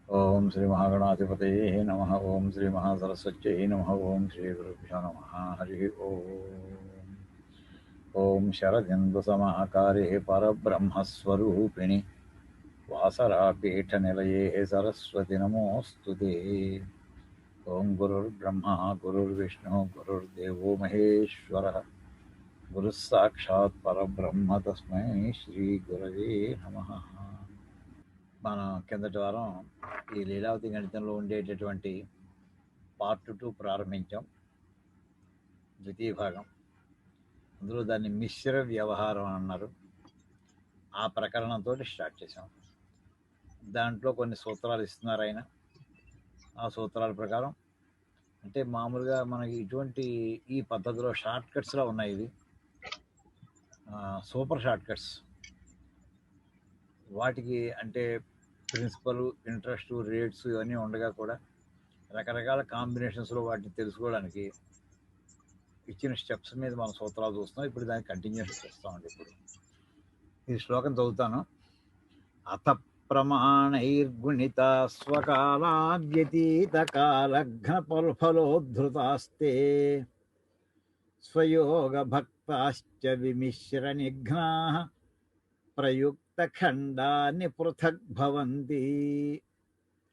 ओम श्री महागणाधिपतये नमः। ओम श्री महासरस्वत्यै नमः। ओम श्री गुरुभ्यो नमः। हरि ओम। ओम शरदिन्दुसमाकारे परब्रह्मस्वरूपिणि वासरापीठनिलये सरस्वति नमोऽस्तु ते। ओम गुरुर्ब्रह्मा गुरुर्विष्णु गुरुर्देवो महेश्वरः गुरुः साक्षात् परब्रह्म तस्मै श्री गुरवे नमः। మనం కిందటి వారం ఈ లీలావతి గణితంలో ఉండేటటువంటి పార్ట్ 2 ప్రారంభించాం, ద్వితీయ భాగం. అందులో దాన్ని మిశ్ర వ్యవహారం అన్నారు. ఆ ప్రకరణంతో స్టార్ట్ చేసాం. దాంట్లో కొన్ని సూత్రాలు ఇస్తున్నారు ఆయన. ఆ సూత్రాల ప్రకారం అంటే మామూలుగా మనకి ఇటువంటి ఈ పద్ధతిలో షార్ట్ కట్స్లా ఉన్నాయి. ఇది సూపర్ షార్ట్ కట్స్. వాటికి అంటే ప్రిన్సిపల్, ఇంట్రెస్ట్, రేట్స్ ఇవన్నీ ఉండగా కూడా రకరకాల కాంబినేషన్స్లో వాటిని తెలుసుకోవడానికి ఇచ్చిన స్టెప్స్ మీద మనం సూత్రాలు చూస్తున్నాం. ఇప్పుడు దాన్ని కంటిన్యూస్ చేస్తామండి. ఇప్పుడు ఈ శ్లోకం చదువుతాను. అథ ప్రమాణైర్గుణిత స్వకాలా వ్యతీత కాలఘ్న ఫలోద్ధృతాస్తే స్వయోగ భక్తాశ్చ విమిశ్ర నిఘ్నా ప్రయుక్త ఖండాన్ని పృథక్ భవంతి.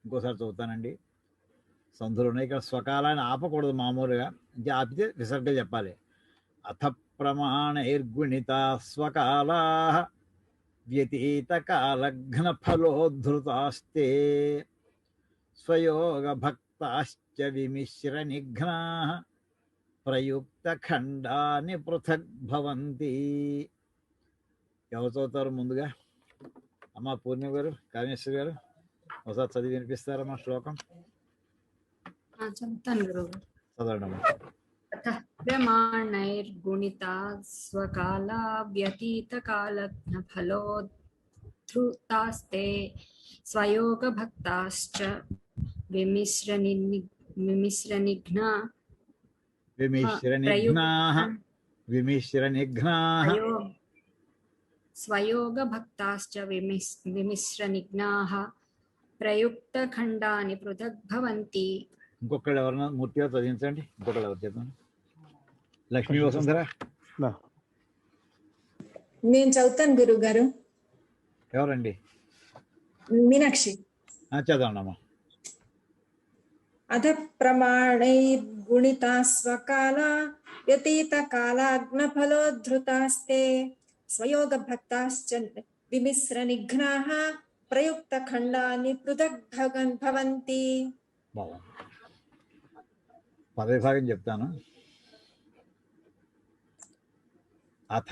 ఇంకోసారి చదువుతానండి. సంధులు ఉన్నాయి ఇక్కడ. స్వకాలాన్ని ఆపకూడదు, మామూలుగా ఇంకా ఆపితే విసర్గ చెప్పాలి. అథ ప్రమాణైర్గుణిత స్వకాలా వ్యతీత కాలఘ్న ఫలోద్ధృతాస్తే స్వయోగ భక్తాశ్చ విమిశ్ర నిఘ్నా ప్రయుక్త ఖండాన్ని పృథక్ భవంతి. ఎవరు చదువుతారు ముందుగా? అమ్మ పూర్ణిమ గారు, కామేశ్వరి గారు ఒకసారి చదివి వినిపిస్తారమ్మా శ్లోకం? చదవండి. ప్రమాణైర్గుణితా స్వకాలా వ్యతీత కాలఘ్న ఫలోద్ధృతాస్తే స్వయోగ భక్తాశ్చ విమిశ్ర నిఘ్నాః స్వయోగ భక్తాశ్చ విమిశ్ర నిఘ్నాః ప్రయుక్త ఖండాని పృథక్ భవంతి. ఇంకొకళ్ళు ఎవరన్నా మూర్తిగా చదివించండి. ఇంకొకళ్ళు ఎవరు చెప్తాను? లక్ష్మీ వసుంధర. నేను చదువుతాను గురువు గారు. ఎవరండి? మీనాక్షి. చదవండమ్మా. అథ ప్రమాణైర్గుణితా స్వకాలా వ్యతీత కాలాగ్న ఫలోద్ధృతాస్తే స్వయోగ భక్తాశ్చ విమిశ్ర నిఘ్నాః ప్రయుక్త ఖండాని పృథక్ భవంతి. పదవిభాగం చెప్తాను. అథ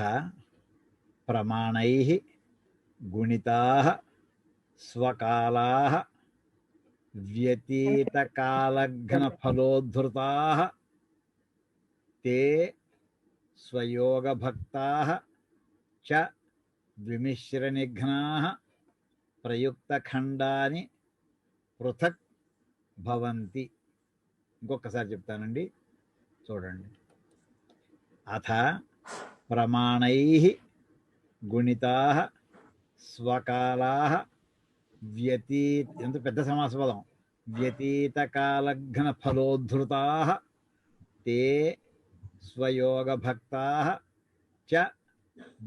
ప్రమాణైః గుణితాః స్వకాలాః వ్యతీత కాలఘ్న ఫలోద్ధృతాః తే స్వయోగ భక్తాః చ విమిశ్ర నిఘ్నాః ప్రయుక్త ఖండాని పృథక్ భవంతి. ఇంకొకసారి చెప్తానండి, చూడండి. అథ ప్రమాణైః గుణితాః స్వకాలాః ఎంత పెద్ద సమాస పదం. వ్యతీత కాలఘ్న ఫలోద్ధృతాః తే స్వయోగ భక్తాః చ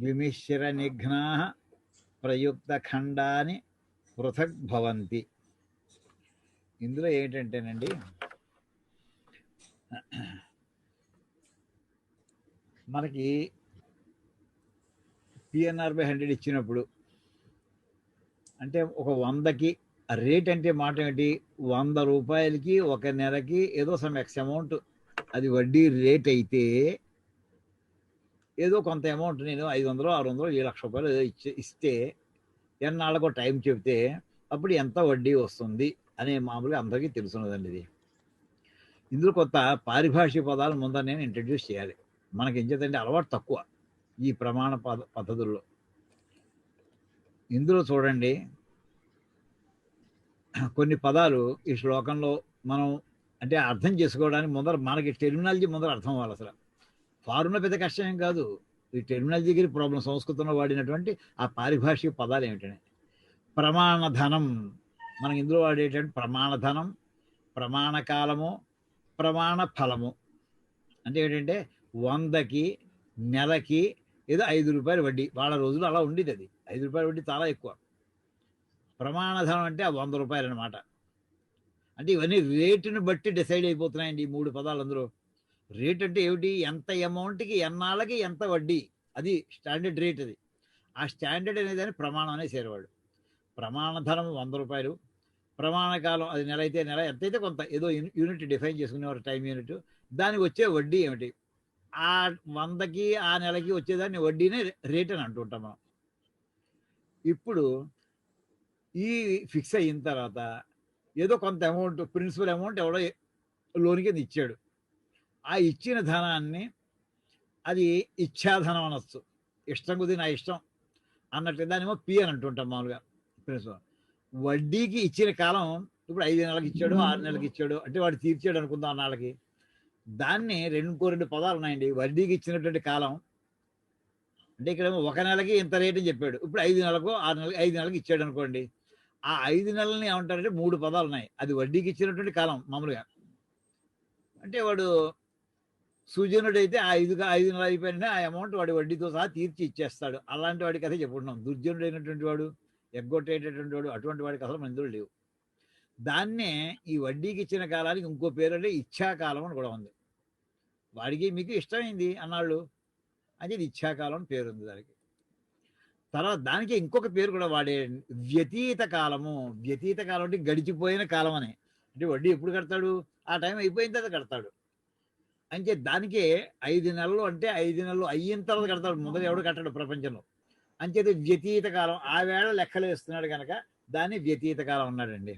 విమిశ్ర నిఘ్నాః ప్రయుక్త ఖండాని పృథక్ భవంతి. ఇందులో ఏంటంటేనండి, మనకి PNR/100 ఇచ్చినప్పుడు అంటే ఒక 100కి రేట్ అంటే మాట ఏంటి? 100 రూపాయలకి ఒక నెలకి ఏదో సమ్ ఎక్స్ అమౌంట్ అది వడ్డీ రేట్ అయితే ఏదో కొంత అమౌంట్ నేను 500, 600, 1,00,000 రూపాయలు ఏదో ఇస్తే ఎన్నాళ్ళకో టైం చెప్తే అప్పుడు ఎంత వడ్డీ వస్తుంది అనే మామూలుగా అందరికీ తెలుసున్నదండి. ఇది ఇందులో కొత్త పారిభాషిక పదాలు ముందర నేను ఇంట్రడ్యూస్ చేయాలి. మనకి ఏం చేద్దంటే అలవాటు తక్కువ ఈ ప్రమాణ పద్ధతుల్లో. ఇందులో చూడండి, కొన్ని పదాలు ఈ శ్లోకంలో మనం అంటే అర్థం చేసుకోవడానికి ముందర మనకి టెర్మినాలజీ ముందర అర్థం అవ్వాలి. అసలు ఫారున్న పెద్ద కష్టమేం కాదు. ఈ టెర్మినాలజీ దగ్గర ప్రాబ్లం. సంస్కృతంలో వాడినటువంటి ఆ పారిభాషిక పదాలు ఏమిటనే. ప్రమాణ ధనం మనకి ఇందులో వాడేటువంటి ప్రమాణ ధనం, ప్రమాణ కాలము, ప్రమాణ ఫలము. అంటే ఏంటంటే 100కి నెలకి ఏదో 5 రూపాయలు వడ్డీ. వాళ్ళ రోజులు అలా ఉండేది. అది 5 రూపాయల వడ్డీ చాలా ఎక్కువ. ప్రమాణ ధనం అంటే ఆ 100 రూపాయలు అనమాట. అంటే ఇవన్నీ రేటుని బట్టి డిసైడ్ అయిపోతున్నాయండి ఈ 3 పదాలు. అందులో రేట్ అంటే ఏమిటి, ఎంత అమౌంట్కి ఎన్నాళ్ళకి ఎంత వడ్డీ, అది స్టాండర్డ్ రేట్. అది ఆ స్టాండర్డ్ అనేదాన్ని ప్రమాణం అనేసేవాడు. ప్రమాణ ధనం 100 రూపాయలు, ప్రమాణ కాలం అది నెల అయితే నెల, ఎంతైతే కొంత ఏదో యూనిట్ డిఫైన్ చేసుకునేవారు, టైం యూనిట్. దానికి వచ్చే వడ్డీ ఏమిటి, ఆ 100కి ఆ నెలకి వచ్చేదాన్ని వడ్డీనే రేట్ అని అంటుంటాం మనం. ఇప్పుడు ఈ ఫిక్స్ అయిన తర్వాత ఏదో కొంత అమౌంట్, ప్రిన్సిపల్ అమౌంట్ ఎవడో లోన్ కింద ఇచ్చాడు. ఆ ఇచ్చిన ధనాన్ని అది ఇచ్చాధనం అనొచ్చు. ఇష్టం కొద్ది నా ఇష్టం అన్నట్టు దానేమో పి అని అంటుంటాం మామూలుగా ప్రిన్సిపల్. వడ్డీకి ఇచ్చిన కాలం ఇప్పుడు 5 నెలలకు ఇచ్చాడు, 6 నెలలకు ఇచ్చాడు, అంటే వాడు తీర్చాడు అనుకుందాం అన్నాళ్ళకి. దాన్ని ఇంకో 2 పదాలు ఉన్నాయండి. వడ్డీకి ఇచ్చినటువంటి కాలం అంటే ఇక్కడేమో 1 నెలకి ఇంత రేట్ అని చెప్పాడు. ఇప్పుడు 5 నెలలకు 6 నెలలకు 5 నెలలకు ఇచ్చాడు అనుకోండి. ఆ 5 నెలలని ఏమంటారంటే 3 పదాలు ఉన్నాయి. అది వడ్డీకి ఇచ్చినటువంటి కాలం మామూలుగా. అంటే వాడు సుజనుడైతే ఆ 5 నెలలు అయిపోయినా ఆ అమౌంట్ వాడి వడ్డీతో సహా తీర్చి ఇచ్చేస్తాడు. అలాంటి వాడికి అదే చెప్పుకుంటున్నాం. దుర్జనుడైనటువంటి వాడు, ఎగ్గొట్టేటటువంటి వాడు, అటువంటి వాడికి అసలు మందులు లేవు. దాన్నే ఈ వడ్డీకి ఇచ్చిన కాలానికి ఇంకో పేరు అంటే ఇచ్చాకాలం అని కూడా ఉంది. వాడికి మీకు ఇష్టమైంది అన్నాళ్ళు అంటే ఇది ఇచ్చాకాలం అని పేరు ఉంది దానికి. తర్వాత దానికి ఇంకొక పేరు కూడా వాడే, వ్యతీత కాలము. వ్యతీత కాలం అంటే గడిచిపోయిన కాలం అని. అంటే వడ్డీ ఎప్పుడు కడతాడు, ఆ టైం అయిపోయిన తర్వాత కడతాడు. అంటే దానికే 5 నెలలు అంటే 5 నెలలు అయిన తర్వాత కడతాడు, మొదలు ఎవడు కట్టాడు ప్రపంచంలో. అంచేది వ్యతీత కాలం. ఆ వేళ లెక్కలు వేస్తున్నాడు కనుక దాన్ని వ్యతీత కాలం అన్నాడండి.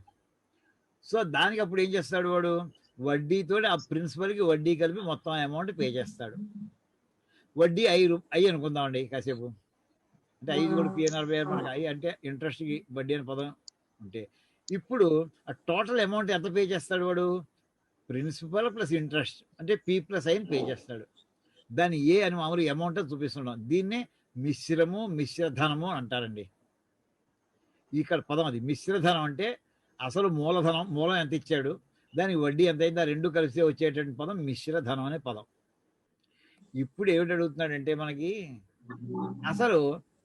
సో దానికి అప్పుడు ఏం చేస్తాడు వాడు, వడ్డీతో ఆ ప్రిన్సిపల్కి వడ్డీ కలిపి మొత్తం అమౌంట్ పే చేస్తాడు. వడ్డీ 5 అనుకుందామండి కాసేపు. అంటే 5 కూడా PNRB మనకి ఐ అంటే ఇంట్రెస్ట్కి వడ్డీ అని పదం ఉంటే, ఇప్పుడు ఆ టోటల్ అమౌంట్ ఎంత పే చేస్తాడు వాడు, ప్రిన్సిపల్ ప్లస్ ఇంట్రెస్ట్ అంటే P+I పే చేస్తాడు. దాన్ని ఏ అని మామూలు అమౌంట్ చూపిస్తున్నాం. దీన్నే మిశ్రము, మిశ్రధనము అంటారండి. ఇక్కడ పదం అది. మిశ్రధనం అంటే అసలు మూలధనం, మూలం ఎంత ఇచ్చాడు, దానికి వడ్డీ ఎంత అయింది, ఆ రెండు కలిసి వచ్చేటువంటి పదం మిశ్రధనం అనే పదం. ఇప్పుడు ఏమిటి అడుగుతున్నాడంటే మనకి అసలు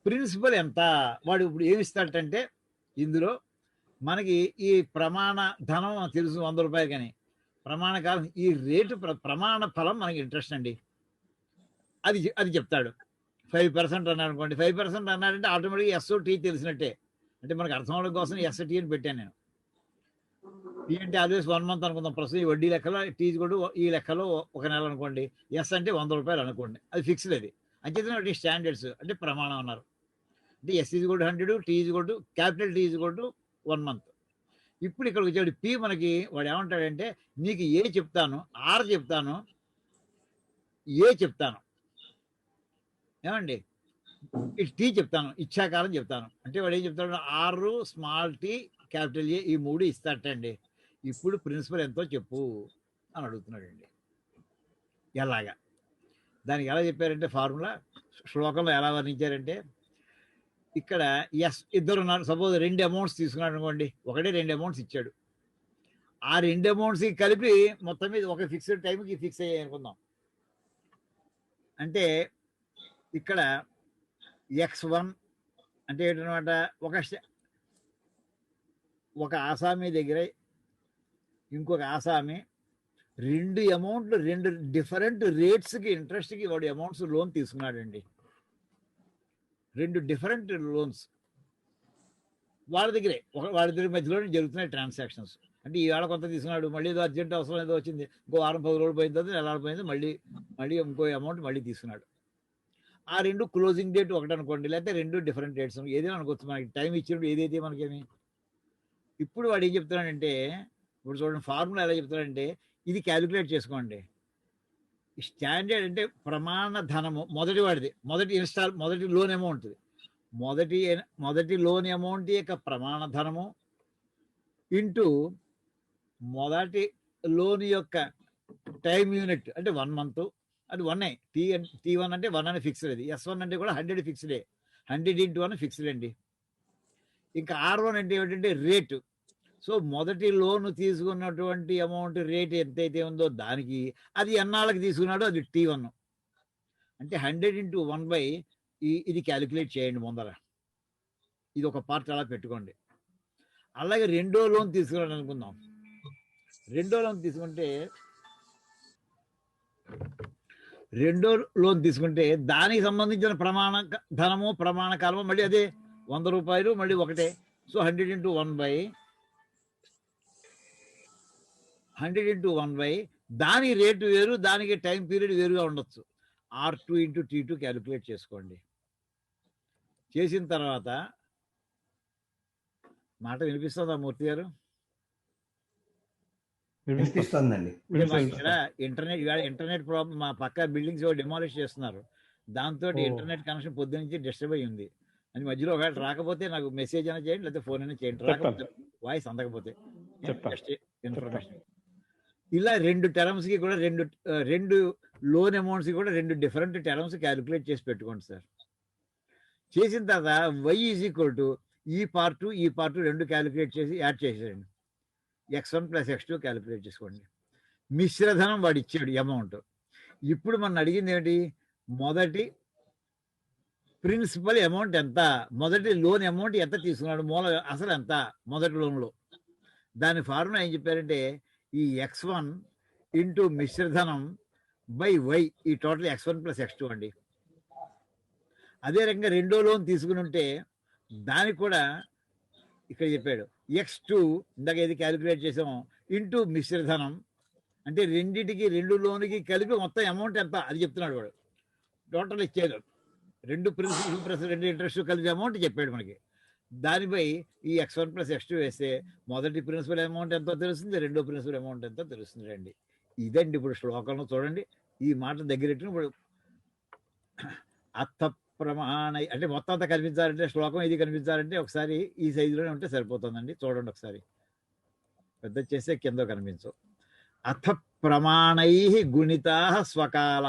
ప్రిన్సిపల్ ఎంత, వాడు ఇప్పుడు ఏమి ఇస్తాడంటే ఇందులో మనకి ఈ ప్రమాణ ధనం తెలుసు 100 రూపాయలు, కానీ ప్రమాణ కాలం ఈ రేటు ప్రమాణ ఫలం మనకి ఇంట్రెస్ట్ అండి. అది చెప్తాడు. 5% అన్నాడు అనుకోండి. 5% అన్నాడంటే ఆటోమేటిక్గా SOT తెలిసినట్టే. అంటే మనకు అర్థం అవడం కోసం ST అని పెట్టాను నేను. టీ అంటే ఆల్వేస్ 1 మంత్ అనుకుందాం. ప్రస్తుతం ఈ వడ్డీ లెక్కలో టీ కూడా ఈ లెక్కలో 1 నెల అనుకోండి. ఎస్ అంటే 100 రూపాయలు అనుకోండి. అది ఫిక్స్డ్. అది అంచేతనే వాటి స్టాండర్డ్స్ అంటే ప్రమాణం అన్నారు. అంటే S = 100, T = capital T = 1 month. ఇప్పుడు ఇక్కడ వచ్చాడు పి. మనకి వాడు ఏమంటాడంటే నీకు ఏ చెప్తాను, ఆర్ చెప్తాను, ఏ చెప్తాను, ఏమండి టీ చెప్తాను, ఇచ్చాకాలం చెప్తాను. అంటే వాడు ఏం చెప్తాడు, R, small T, capital A, ఈ 3 ఇస్తాటండి. ఇప్పుడు ప్రిన్సిపల్ ఎంతో చెప్పు అని అడుగుతున్నాడండి. ఎలాగా దానికి ఎలా చెప్పారంటే ఫార్ములా శ్లోకంలో ఎలా వర్ణించారంటే, ఇక్కడ ఇద్దరు ఉన్నారు. సపోజ్ 2 అమౌంట్స్ తీసుకున్నాడు అనుకోండి. ఒకటే 2 అమౌంట్స్ ఇచ్చాడు. ఆ 2 అమౌంట్స్కి కలిపి మొత్తం మీద ఒక ఫిక్స్డ్ టైంకి ఫిక్స్ అయ్యాయి అనుకుందాం. అంటే ఇక్కడ X1 అంటే ఏంటనమాట, ఒక ఆసామీ దగ్గర ఇంకొక ఆసామీ 2 అమౌంట్లు 2 డిఫరెంట్ రేట్స్కి ఇంట్రెస్ట్కి వాడు అమౌంట్స్ లోన్ తీసుకున్నాడండి. 2 డిఫరెంట్ లోన్స్ వాళ్ళ దగ్గర మధ్యలో జరుగుతున్నాయి ట్రాన్సాక్షన్స్. అంటే ఈవేళ కొంత తీసుకున్నాడు, మళ్ళీ ఏదో అర్జెంట్ అవసరం ఏదో వచ్చింది, ఇంకో 10 రోజులు పోయిన తర్వాత నెల పోయింది, మళ్ళీ ఇంకో అమౌంట్ మళ్ళీ తీసుకున్నాడు. ఆ 2 క్లోజింగ్ డేట్ ఒకటి అనుకోండి, లేకపోతే 2 డిఫరెంట్ డేట్స్ ఏదైనా అనుకోవచ్చు. మనకి టైం ఇచ్చినప్పుడు ఏదైతే మనకేమి. ఇప్పుడు వాడు ఏం చెప్తున్నాడంటే, ఇప్పుడు చూడండి ఫార్ములా ఎలా చెప్తాడంటే, ఇది క్యాలిక్యులేట్ చేసుకోండి. స్టాండర్డ్ అంటే ప్రమాణ ధనము మొదటి వాడిది, మొదటి లోన్ అమౌంట్, మొదటి లోన్ అమౌంట్ యొక్క ప్రమాణ ధనము ఇంటూ మొదటి లోన్ యొక్క టైం యూనిట్ అంటే 1 మంత్, అది 1. T1 అంటే 1 అని ఫిక్స్డ్. అది S1 అంటే కూడా 100 ఫిక్స్డే. 100 × 1 ఫిక్స్డ్ అండి. ఇంకా R1 అంటే ఏమిటంటే రేటు. సో మొదటి లోన్ తీసుకున్నటువంటి అమౌంట్ రేట్ ఎంతైతే ఉందో దానికి అది ఎన్నాళ్ళకి తీసుకున్నాడో అది T1 అంటే 100 × 1 ఇది క్యాలిక్యులేట్ చేయండి ముందర. ఇది ఒక పార్ట్ అలా పెట్టుకోండి. అలాగే రెండో లోన్ తీసుకున్నాడు అనుకుందాం. రెండో లోన్ తీసుకుంటే దానికి సంబంధించిన ప్రమాణ ధనము ప్రమాణ కాలము మళ్ళీ అదే ₹100 మళ్ళీ ఒకటే. సో 100 × 1 దాని రేటు వేరు, దానికి టైం పీరియడ్ వేరుగా ఉండొచ్చు. R2 × T2 క్యాలిక్యులేట్ చేసుకోండి. చేసిన తర్వాత మాట వినిపిస్తుందా మూర్తి గారు? వినిపిస్తుందండి. ఇక్కడ ఇంటర్నెట్ ప్రాబ్లం, మా పక్క బిల్డింగ్స్ డిమాలిష్ చేస్తున్నారు. దాంతో ఇంటర్నెట్ కనెక్షన్ పొద్దు నుంచి డిస్టర్బ్ అయ్యి ఉంది. అది మధ్యలో ఒకవేళ రాకపోతే నాకు మెసేజ్ అయినా చేయండి, లేకపోతే ఫోన్ అయినా చేయండి. రాకపోతే వాయిస్ అందకపోతే ఇన్ఫర్మేషన్. ఇలా 2 టర్మ్స్కి కూడా రెండు లోన్ అమౌంట్స్కి కూడా 2 డిఫరెంట్ టర్మ్స్ క్యాలిక్యులేట్ చేసి పెట్టుకోండి సార్. చేసిన తర్వాత y = ఈ పార్ట్ 2 క్యాలిక్యులేట్ చేసి యాడ్ చేసేయండి. X1 + X2 క్యాలిక్యులేట్ చేసుకోండి. మిశ్రధనం వాడు ఇచ్చాడు అమౌంట్. ఇప్పుడు మనం అడిగింది ఏంటి? మొదటి ప్రిన్సిపల్ అమౌంట్ ఎంత, మొదటి లోన్ అమౌంట్ ఎంత తీసుకున్నాడు, అసలు ఎంత మొదటి లోన్లో. దాని ఫార్ములా ఏం చెప్పారంటే ఈ X1 × మిశ్రధనం / Y, ఈ టోటల్ X1 + X2 అండి. అదే రకంగా రెండో లోన్ తీసుకుని ఉంటే దానికి కూడా ఇక్కడ చెప్పాడు X2 ఇందాక ఏది క్యాలిక్యులేట్ చేసాము ఇంటూ మిశ్రధనం అంటే రెండు లోన్కి కలిపి మొత్తం అమౌంట్ ఎంత అది చెప్తున్నాడు వాడు. టోటల్ ఇచ్చేది 2 ప్రిన్సిపల్ ప్లస్ 2 ఇంట్రెస్ట్ కలిపి అమౌంట్ చెప్పాడు మనకి. దానిపై ఈ X1 + X2 వేస్తే మొదటి ప్రిన్సిపల్ అమౌంట్ ఎంతో తెలుస్తుంది, రెండో ప్రిన్సిపల్ అమౌంట్ ఎంతో తెలుస్తుంది అండి. ఇదండి ఇప్పుడు శ్లోకంలో చూడండి. ఈ మాట దగ్గరెట్టిన ఇప్పుడు అర్థ ప్రమాణ అంటే మొత్తం అంతా కనిపించాలంటే శ్లోకం ఇది కనిపించాలంటే ఒకసారి ఈ సైజులోనే ఉంటే సరిపోతుందండి. చూడండి ఒకసారి, పెద్ద చేస్తే కింద కనిపించవు. అర్థ ప్రమాణై గుణితా స్వకాల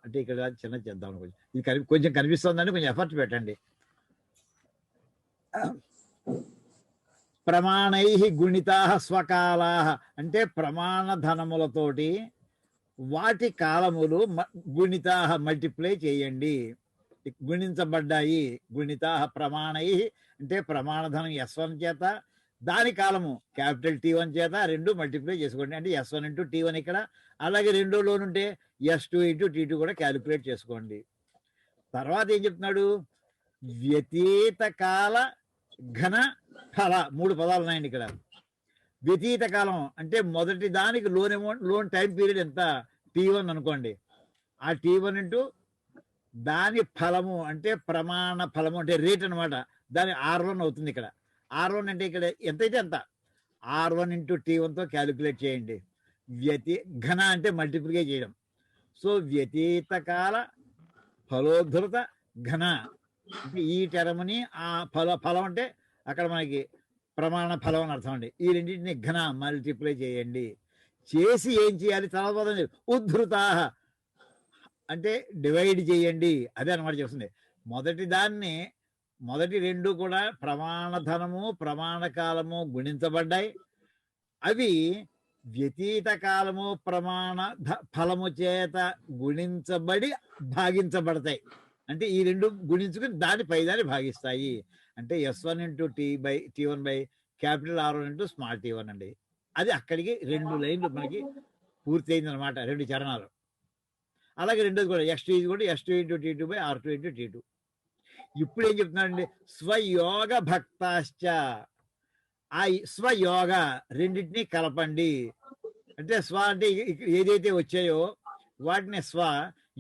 అంటే ఇక్కడ చిన్న చేద్దాం కొంచెం, ఇది కొంచెం కనిపిస్తుందండి, కొంచెం ఎఫర్ట్ పెట్టండి. ప్రమాణై గుణితా స్వకాలా అంటే ప్రమాణ ధనములతోటి వాటి కాలములు గుణితా మల్టిప్లై చేయండి, గుణించబడ్డాయి. గుణితా ప్రమాణై అంటే ప్రమాణ ధనం S1 చేత, దాని కాలము క్యాపిటల్ T1 చేత 2 మల్టిప్లై చేసుకోండి. అంటే S1 × T1 ఇక్కడ, అలాగే రెండో లోన్ ఉంటే S2 × T2 కూడా క్యాలిక్యులేట్ చేసుకోండి. తర్వాత ఏం చెప్తున్నాడు? వ్యతీత కాల ఘన ఫల 3 పదాలు ఉన్నాయండి ఇక్కడ. వ్యతీత కాలం అంటే మొదటి దానికి loan amount, loan time period ఎంత T1 అనుకోండి. ఆ T1 × దాని ఫలము అంటే ప్రమాణ ఫలము అంటే రేట్ అనమాట, దాని R1 అవుతుంది ఇక్కడ. R1 అంటే ఇక్కడ ఎంతైతే ఎంత R1 × T1తో క్యాలిక్యులేట్ చేయండి. ఘన అంటే మల్టిప్లికే చేయడం. సో వ్యతీత కాల ఫలోద్ధృత ఘన అంటే ఈ టర్మ్ని ఆ ఫలం అంటే అక్కడ మనకి ప్రమాణ ఫలం అని అర్థం అండి. ఈ రెండింటిని ఘన మల్టిప్లై చేయండి. చేసి ఏం చేయాలి? తర్వాత ఉద్ధృత అంటే డివైడ్ చేయండి. అదే అనమాట చేస్తుంది. మొదటి 2 కూడా ప్రమాణ ధనము ప్రమాణ కాలము గుణించబడ్డాయి. అవి వ్యతీత కాలము ప్రమాణ ఫలము చేత గుణించబడి భాగించబడతాయి. అంటే ఈ 2 గుణించుకుని దాని భాగిస్తాయి. అంటే S1 × T1 capital R1 × small T1 అండి. అది అక్కడికి 2 లైన్లు మనకి పూర్తి అయింది అనమాట, 2 చరణాలు. అలాగే రెండోది కూడా S2 × T2 R2 × T2. ఇప్పుడు ఏం చెప్తున్నాడండి? స్వయోగ భక్తాశ్చ, ఆ స్వయోగ రెండింటినీ కలపండి. అంటే స్వ అంటే ఏదైతే వచ్చాయో వాటిని స్వ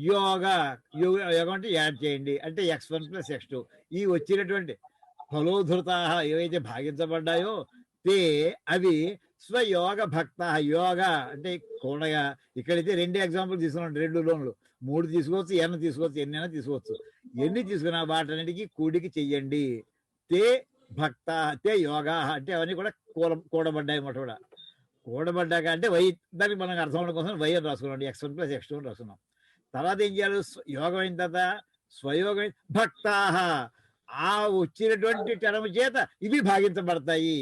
యోగం అంటే యాడ్ చేయండి. అంటే X1 + X2 ఈ వచ్చినటువంటి ఫలోధృత ఏవైతే భాగించబడ్డాయో అవి స్వయోగ భక్త. యోగ అంటే కూడగా, ఇక్కడైతే 2 ఎగ్జాంపుల్ తీసుకున్నాం, 2 లోన్లు, 3 తీసుకోవచ్చు, ఎన్ని తీసుకోవచ్చు, ఎన్నైనా తీసుకోవచ్చు. ఎన్ని తీసుకున్నా వాటన్నిటికీ కూడికి చెయ్యండి. భక్త యోగా అంటే అవన్నీ కూడా కూడబడ్డాయి అన్నమాట. కూడా కూడబడ్డాక అంటే దానికి మనకు అర్థం అవడం కోసం వై అని రాసుకున్నాం, X1 + X2 అని రాసుకున్నాం. తర్వాత ఏం చేయాలి? యోగం అయిన తర్వాత స్వయోగం భక్తా, ఆ వచ్చినటువంటి టర్మ్ చేత ఇవి భాగించబడతాయి.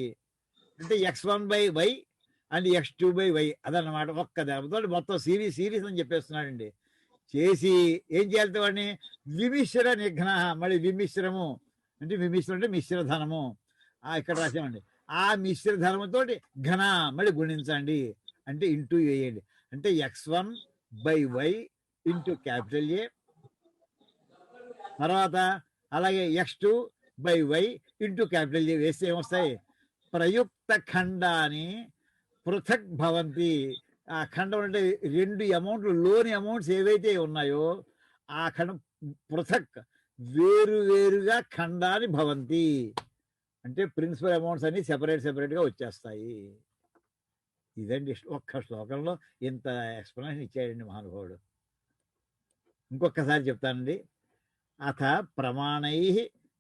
అంటే x1/y అండ్ x2/y అదన్నమాట. ఒక్క దానితో మొత్తం సిరీస్ అని చెప్పేస్తున్నాడండి. చేసి ఏం చేయాలి వాడిని విమిశ్ర నిఘ్న, మళ్ళీ విమిశ్రము అంటే విమిశ్రం అంటే మిశ్రధనము, ఇక్కడ రాసామండి. ఆ మిశ్రధనముతో ఘన మళ్ళీ గుణించండి, అంటే ఇంటూ వేయండి. అంటే x1/y ఇంటూ క్యాపిటల్ ఏ, తర్వాత అలాగే x2/y ఇంటూ క్యాపిటల్ ఏ వేస్తే ఏమొస్తాయి? ప్రయుక్త ఖండాని పృథక్ భవంతి. ఆ ఖండం అంటే రెండు అమౌంట్లు, లోని అమౌంట్స్ ఏవైతే ఉన్నాయో ఆ ఖండం పృథక్ వేరువేరుగా ఖండాని భవంతి, అంటే ప్రిన్సిపల్ అమౌంట్స్ అన్ని సెపరేట్గా వచ్చేస్తాయి. ఇదండి ఒక్క శ్లోకంలో ఇంత ఎక్స్ప్లెనేషన్ ఇచ్చాడండి మహానుభావుడు. ఇంకొకసారి చెప్తానండి. అథ ప్రమాణై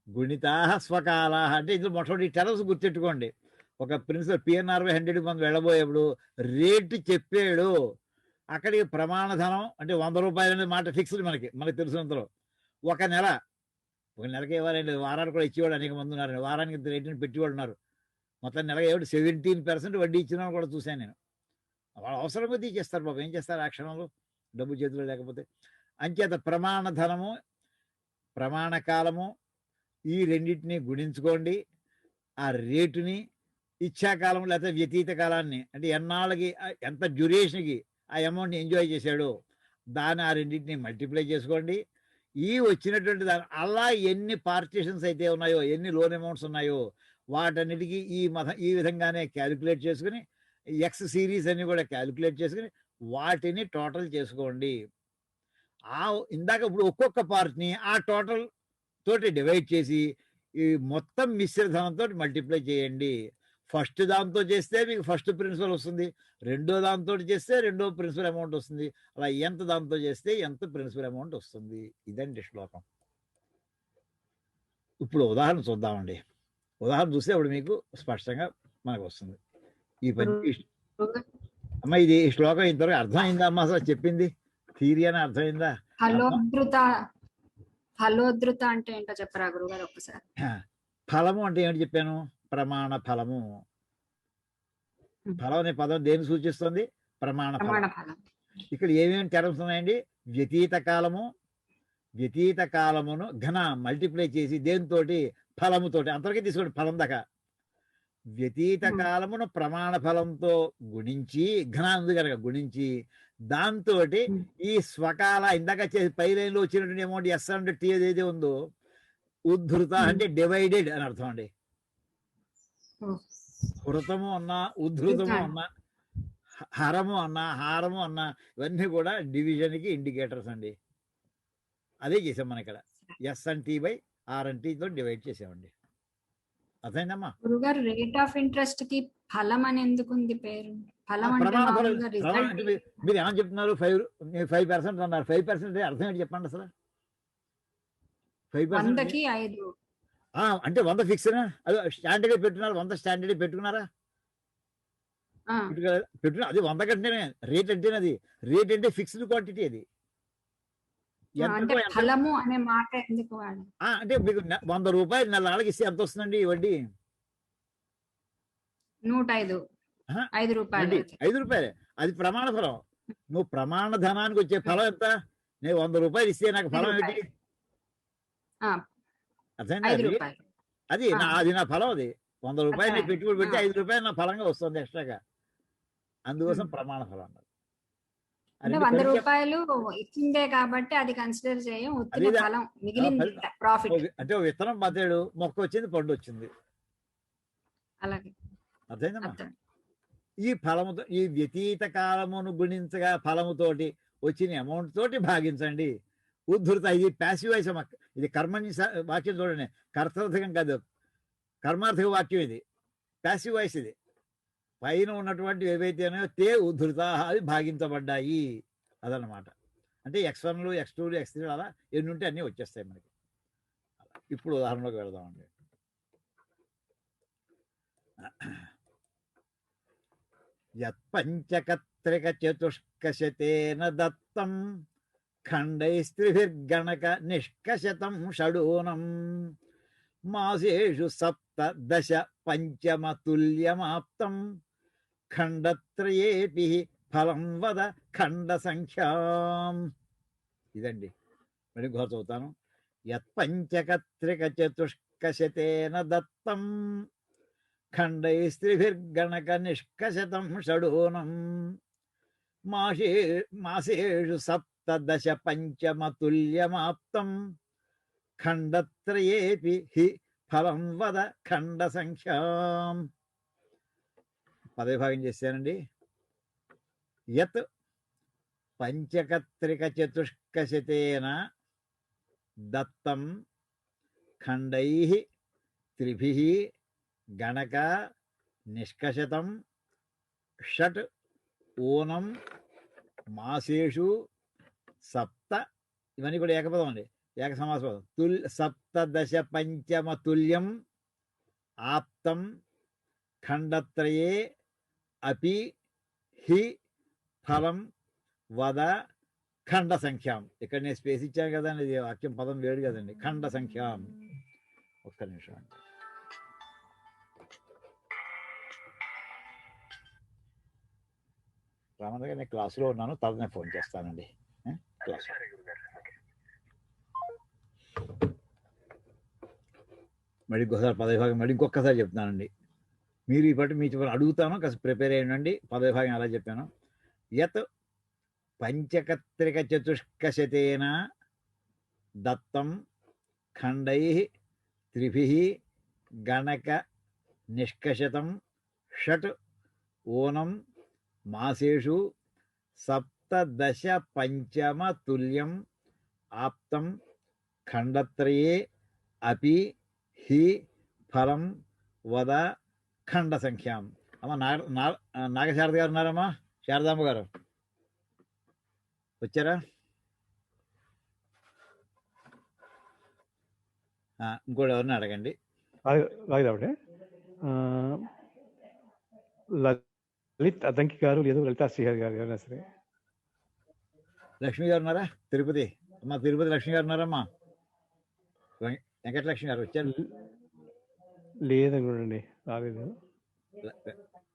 గుణితా స్వకాలా, అంటే ఇందులో మొట్టమొదటి టర్మ్స్ గుర్తెట్టుకోండి. ఒక ప్రిన్సిపల్ PNRY 100 మనం వెళ్ళబోయేప్పుడు రేటు చెప్పాడు, అక్కడికి ప్రమాణ ధనం అంటే 100 రూపాయలు అనే మాట ఫిక్స్డ్ మనకి తెలిసినంతలో. ఒక నెలకి ఇవ్వాలండి, వారానికి కూడా ఇచ్చేవాడు అనేక మంది ఉన్నారండి. వారానికి రేటుని పెట్టేవాడు ఉన్నారు. మొత్తం నెలకి 17% వడ్డీ ఇచ్చిన కూడా చూశాను నేను. వాళ్ళు అవసరం కొద్దీ ఇచ్చేస్తారు బాబు, ఏం చేస్తారు ఆ క్షణంలో డబ్బు చేతిలో లేకపోతే. అంచేత ప్రమాణ ధనము ప్రమాణ కాలము ఈ రెండింటిని గుణించుకోండి. ఆ రేటుని ఇచ్చాకాలం లేకపోతే వ్యతీత కాలాన్ని, అంటే ఎన్నాళ్ళకి ఎంత డ్యూరేషన్కి ఆ అమౌంట్ని ఎంజాయ్ చేశాడో దాన్ని ఆ రెండింటిని మల్టిప్లై చేసుకోండి. ఈ వచ్చినటువంటి దాని అలా ఎన్ని పార్టీషన్స్ అయితే ఉన్నాయో, ఎన్ని లోన్ అమౌంట్స్ ఉన్నాయో వాటన్నిటికీ ఈ విధంగానే క్యాలిక్యులేట్ చేసుకుని ఎక్స్ సిరీస్ అన్ని కూడా క్యాలిక్యులేట్ చేసుకుని వాటిని టోటల్ చేసుకోండి. ఇందాక ఇప్పుడు ఒక్కొక్క పార్ట్ని ఆ టోటల్ తోటి డివైడ్ చేసి ఈ మొత్తం మిశ్రధనంతో మల్టిప్లై చేయండి. ఫస్ట్ దాంతో చేస్తే మీకు ఫస్ట్ ప్రిన్సిపల్ వస్తుంది, రెండో దాంతో చేస్తే రెండో ప్రిన్సిపల్ అమౌంట్ వస్తుంది, అలా ఎంత దాంతో చేస్తే ఎంత ప్రిన్సిపల్ అమౌంట్ వస్తుంది. ఇదండి శ్లోకం. ఇప్పుడు ఉదాహరణ చూద్దామండి. ఉదాహరణ చూస్తే అప్పుడు మీకు స్పష్టంగా మనకు వస్తుంది. ఈ పని అమ్మ ఇది ఈ శ్లోకం ఇంతవరకు అర్థమైందా అమ్మా? అసలు చెప్పింది థియరీ అని అర్థమైందా? ఫలోధృత అంటే ఏంటో చెప్పరా గురుగారు ఒక్కసారి? ఫలము అంటే ఏమిటి చెప్పాను? ప్రమాణ ఫలము. ఫలం అనే పదం దేన్ని సూచిస్తుంది? ప్రమాణ ఫలం. ఇక్కడ ఏమేమి టర్మ్స్ ఉన్నాయండి? వ్యతీత కాలమును ఘన మల్టిప్లై చేసి దేనితోటి? ఫలముతోటి. అంతవరకే తీసుకోండి ఫలం దాకా. వ్యతీత కాలమును ప్రమాణ ఫలంతో గుణించి, ఘన ఉంది కనుక గుణించి, దాంతో ఈ స్వకాల ఇందాక పై లైన్లో వచ్చినటువంటి అమౌంట్ S&T ఏదైతే ఉందో ఉద్ధృత అంటే డివైడెడ్ అని అర్థం అండి. హృతము అన్నా, ఉద్ధృతము అన్నా, హరము అన్నా, హారము అన్నా ఇవన్నీ కూడా డివిజన్కి ఇండికేటర్స్ అండి. అదే చేసాం మనం ఇక్కడ. S&T/R&T తో డివైడ్ చేసామండి. అర్థమైందమ్మా? గురుగారు రేట్ ఆఫ్ ఇంట్రెస్ట్ కి ఫలం అని ఎందుకు ఉంది పేరు? ఫలం అంటే మీరు ఏమని చెప్తున్నారు? 5% అన్నారు. 5% అర్థం ఏంటి చెప్పండి అసలు? 5% 5 అంటే 100 ఫిక్స్నా? అది స్టాండర్డ్ పెట్టుకున్నారు. 100 స్టాండర్డ్ పెట్టుకున్నారా? పెట్టుకున్నా. అది 100 కంటేనే రేట్ అంటేనే. అది రేట్ అంటే ఫిక్స్డ్ క్వాంటిటీ. అది ఫలము అనే మాట ఎందుకు? అంటే మీకు 100 రూపాయలు నెలకి ఇస్తే ఎంత వస్తుందండి వడ్డీ? 5 రూపాయలు. 5 రూపాయలే. అది ప్రమాణ ఫలం. నువ్వు ప్రమాణ ధనానికి వచ్చే ఫలం ఎంత? నేను 100 రూపాయలు ఇస్తే నాకు ఫలం ఏంటి? అర్థమైంది? అది నా ఫలం. అది 100 రూపాయలు నేను పెట్టుబడి పెట్టి 5 రూపాయలు నా ఫలంగా వస్తుంది ఎక్స్ట్రాగా. అందుకోసం ప్రమాణ ఫలం అన్నారు. 100 రూపాయలు ఇచ్చిందే కాబట్టి అది కన్సిడర్ చేయం. ఫలం మిగిలింది ప్రాఫిట్. అంటే విత్తనం పాతాడు, మొక్క వచ్చింది, పండు వచ్చింది. అలాగే అర్థమైందమ్మా? ఈ ఫలముతో ఈ వ్యతీత కాలమును గుణించగా ఫలముతోటి వచ్చిన అమౌంట్ తోటి భాగించండి. ఉద్ధృత. ఇది ప్యాసివ్ వాయిస్ అమ్మ. ఇది కర్మని వాక్యం చూడండి. కర్తార్థకం కాదు, కర్మార్థక వాక్యం. ఇది ప్యాసివ్ వాయిస్. ఇది పైన ఉన్నటువంటి ఏవైతే ఉన్నాయో తే ఉద్ధృత అవి భాగించబడ్డాయి అదనమాట. అంటే X1లు, X2లు, X3లు అలా ఎన్ని ఉంటే అన్నీ వచ్చేస్తాయి మనకి. ఇప్పుడు ఉదాహరణలోకి వెళదామండి. యత్పంచకత్రిక చతుష్కశతేన దత్తం ఖండైస్త్రిభిర్గణక నిష్కశతం షడూనం మాసేషు సప్తదశ పంచమతుల్యమాప్తం ఖండత్రయేపి ఫలం వద ఖండ సంఖ్యాం. ఇదండి. మరి ఘోర చదువుతాను. యత్పంచకత్రిక చతుష్కశతేన దత్తం ఖండైస్త్రిభిర్గణక నిష్కశతం షడూనం మాసేషు సప్తదశ పంచమతుల్యమాప్తం ఖండత్రయేపి హి ఫలం వద ఖండ సంఖ్యాం. పదవిభాగం చేశానండి. యత్ పంచకత్రిక చతుష్కశతేన దత్తం ఖండైః త్రిభిః గణక నిష్కశతం షట్ ఓనం మాసేషు సప్త. ఇవన్నీ కూడా ఏకపదం అండి, ఏక సమాసపదం. సప్తదశ పంచమతుల్యం ఆప్తం ఖండత్రయే అపి హి ఫలం వద ఖండ సంఖ్యాం. ఇక్కడ నేను స్పేస్ ఇచ్చాను కదండి, ఇది వాక్యం పదం వేడు కదండి. ఖండ సంఖ్యాం. ఒక్క నిమిషం అండి. రామన్ గారు నేను క్లాసులో ఉన్నాను, తర్వాత నేను ఫోన్ చేస్తానండి. క్లాస్ మరి ఇంకోసారి పదవిభాగం మళ్ళీ ఇంకొకసారి చెప్తున్నానండి. మీరు ఇప్పటి మీ అడుగుతాను, కాస్త ప్రిపేర్ అయ్యండి. పదవిభాగం ఎలా చెప్పాను. యత్ పంచకత్రిక చతుష్కశతేన దత్తం ఖండైః త్రిభిః గణక నిష్కశతం షట్ ఓనం మాసేషు సప్తదశ పంచమతుల్యం ఆప్తం ఖండత్రయే అపి హి ఫలం వద ఖండ సంఖ్యాం. అమ్మ నాగశారద గారు ఉన్నారమ్మా? శారదామ్మ గారు వచ్చారా? ఇంకోటి ఎవరిని అడగండి. లలిత్ అద్దంకి గారు లేదు, లలితా శ్రీహరి గారు ఎవరైనా సరే. లక్ష్మి గారు ఉన్నారా? తిరుపతి అమ్మా, తిరుపతి లక్ష్మి గారు ఉన్నారమ్మా? వెంకటలక్ష్మి గారు వచ్చారు? లేదనుకోండి, రాలేదు.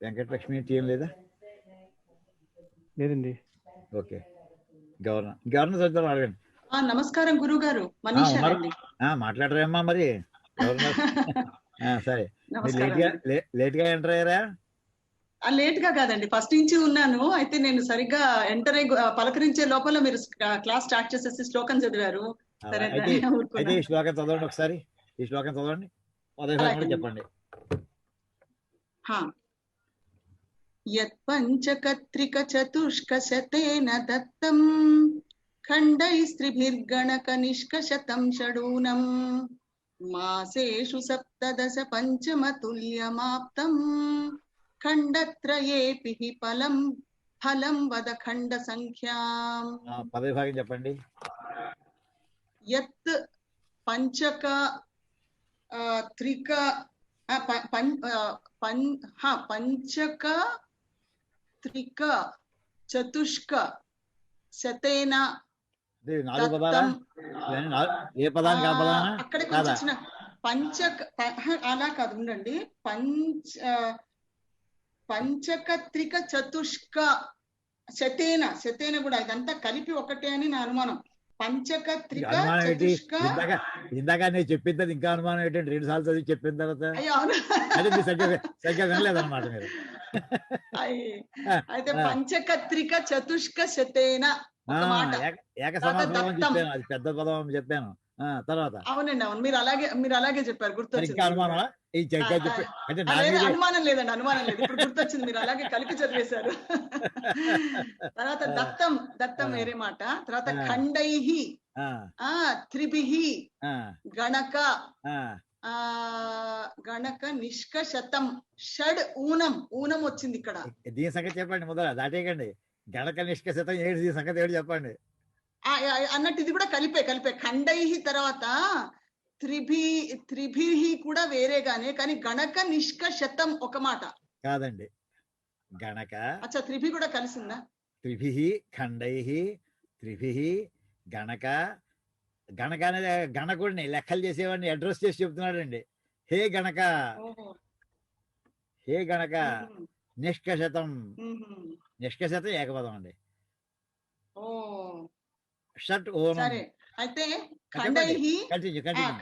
వెంకటలక్ష్మి టీం లేదా? లేదండి. ఓకే, గవర్నర్ సరిగ్గా అడగండి. నమస్కారం గురువు గారు. మాట్లాడరేమ్మా మరి గవర్నర్? సరే, లేట్ గా ఎంటర్ అయ్యారా? లేట్ గా కాదండి, ఫస్ట్ నుంచి ఉన్నాను. అయితే నేను సరిగ్గా ఎంటర్ అయ్యి పలకరించే లోపల మీరు క్లాస్ స్టార్ట్ చేసేసి శ్లోకం చదివారు. అయితే ఈ శ్లోకం చదవండి ఒకసారి. ఈ శ్లోకం చదవండి, చెప్పండి. యత్పంచకత్రిక చతుష్కశతేన దత్తం ఖండైస్త్రిభిర్గణక నిష్కశతం షడూనం మాసేషు సప్తదశ పంచమతుల్యమాప్తం ఖండత్రయేపి ఫలం వద ఖండ సంఖ్యాం. పదవిభాగం చెప్పండి. యత్ పంచక త్రిక పంచక త్రిక చతుష్క శతేన అక్కడికి వచ్చిన పంచక అలా కాదు, ఉండండి. పంచకత్రిక చతుష్క శతేన కూడా ఇదంతా కలిపి ఒకటే అని నా అనుమానం. పంచకత్రిక చతుష్క ఇందాక నేను చెప్పింది ఇంకా అనుమానం ఏంటంటే 2 సార్లు చదివి చెప్పిన తర్వాత సరిగ్గా వినలేదన్నమాట మీరు. అయితే పంచకత్రిక చతుష్క శతేన ఏక సమాసం చెప్పాను, అది పెద్ద పదం చెప్పాను. తర్వాత అవునండి, అవును, మీరు అలాగే చెప్పారు. గుర్తొచ్చింది. అనుమానం లేదండి, అనుమానం లేదు. ఇప్పుడు గుర్తొచ్చింది, మీరు అలాగే కలిపి చదివేశారు. తర్వాత దత్తం వేరే మాట. తర్వాత ఖండైః త్రిభిః గణక నిష్కశతం షడ్ ఊనం వచ్చింది ఇక్కడ. దీని సంగతి చెప్పండి, మొదల దాటేయకండి. గణక నిష్కశతం ఏడు, దీని సంగతి ఏడు చెప్పండి అన్నట్టు. ఇది కూడా కలిపే ఖండైః తర్వాత త్రిభిః కూడా వేరేగానే, కానీ గణక నిష్కశతం ఒక మాట కాదండి. గణక త్రిభి కూడా కలిసిందా? త్రిభిః ఖండైః త్రిభిః గణక గణక అనేది గణకుడిని లెక్కలు చేసేవాడిని అడ్రస్ చేసి చెప్తున్నాడండి. హే గణక, హే గణక నిష్కశతం. నిష్కశతం ఏకపదం అండి. షట్ ఓనం. సరే, అయితే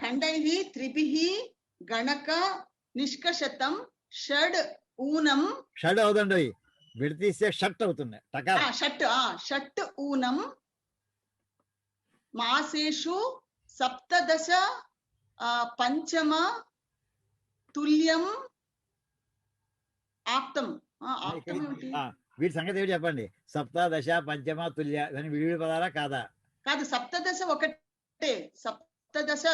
ఖండైః త్రిభిః గణక నిష్కశతం షడ్ ఊనం. షడ్ అవుదండి, విడతీస్తే షట్ అవుతుంది. షట్ ఊనం మాసేషు సప్తదశ పంచమ తుల్యం ఆప్తం. వీటి సంగతి ఏమిటి చెప్పండి. సప్తదశ పంచమ తుల్య అని విడివిడి పదాలా కాదా? కాదు, సప్తదశ ఒకటే. సప్తదశ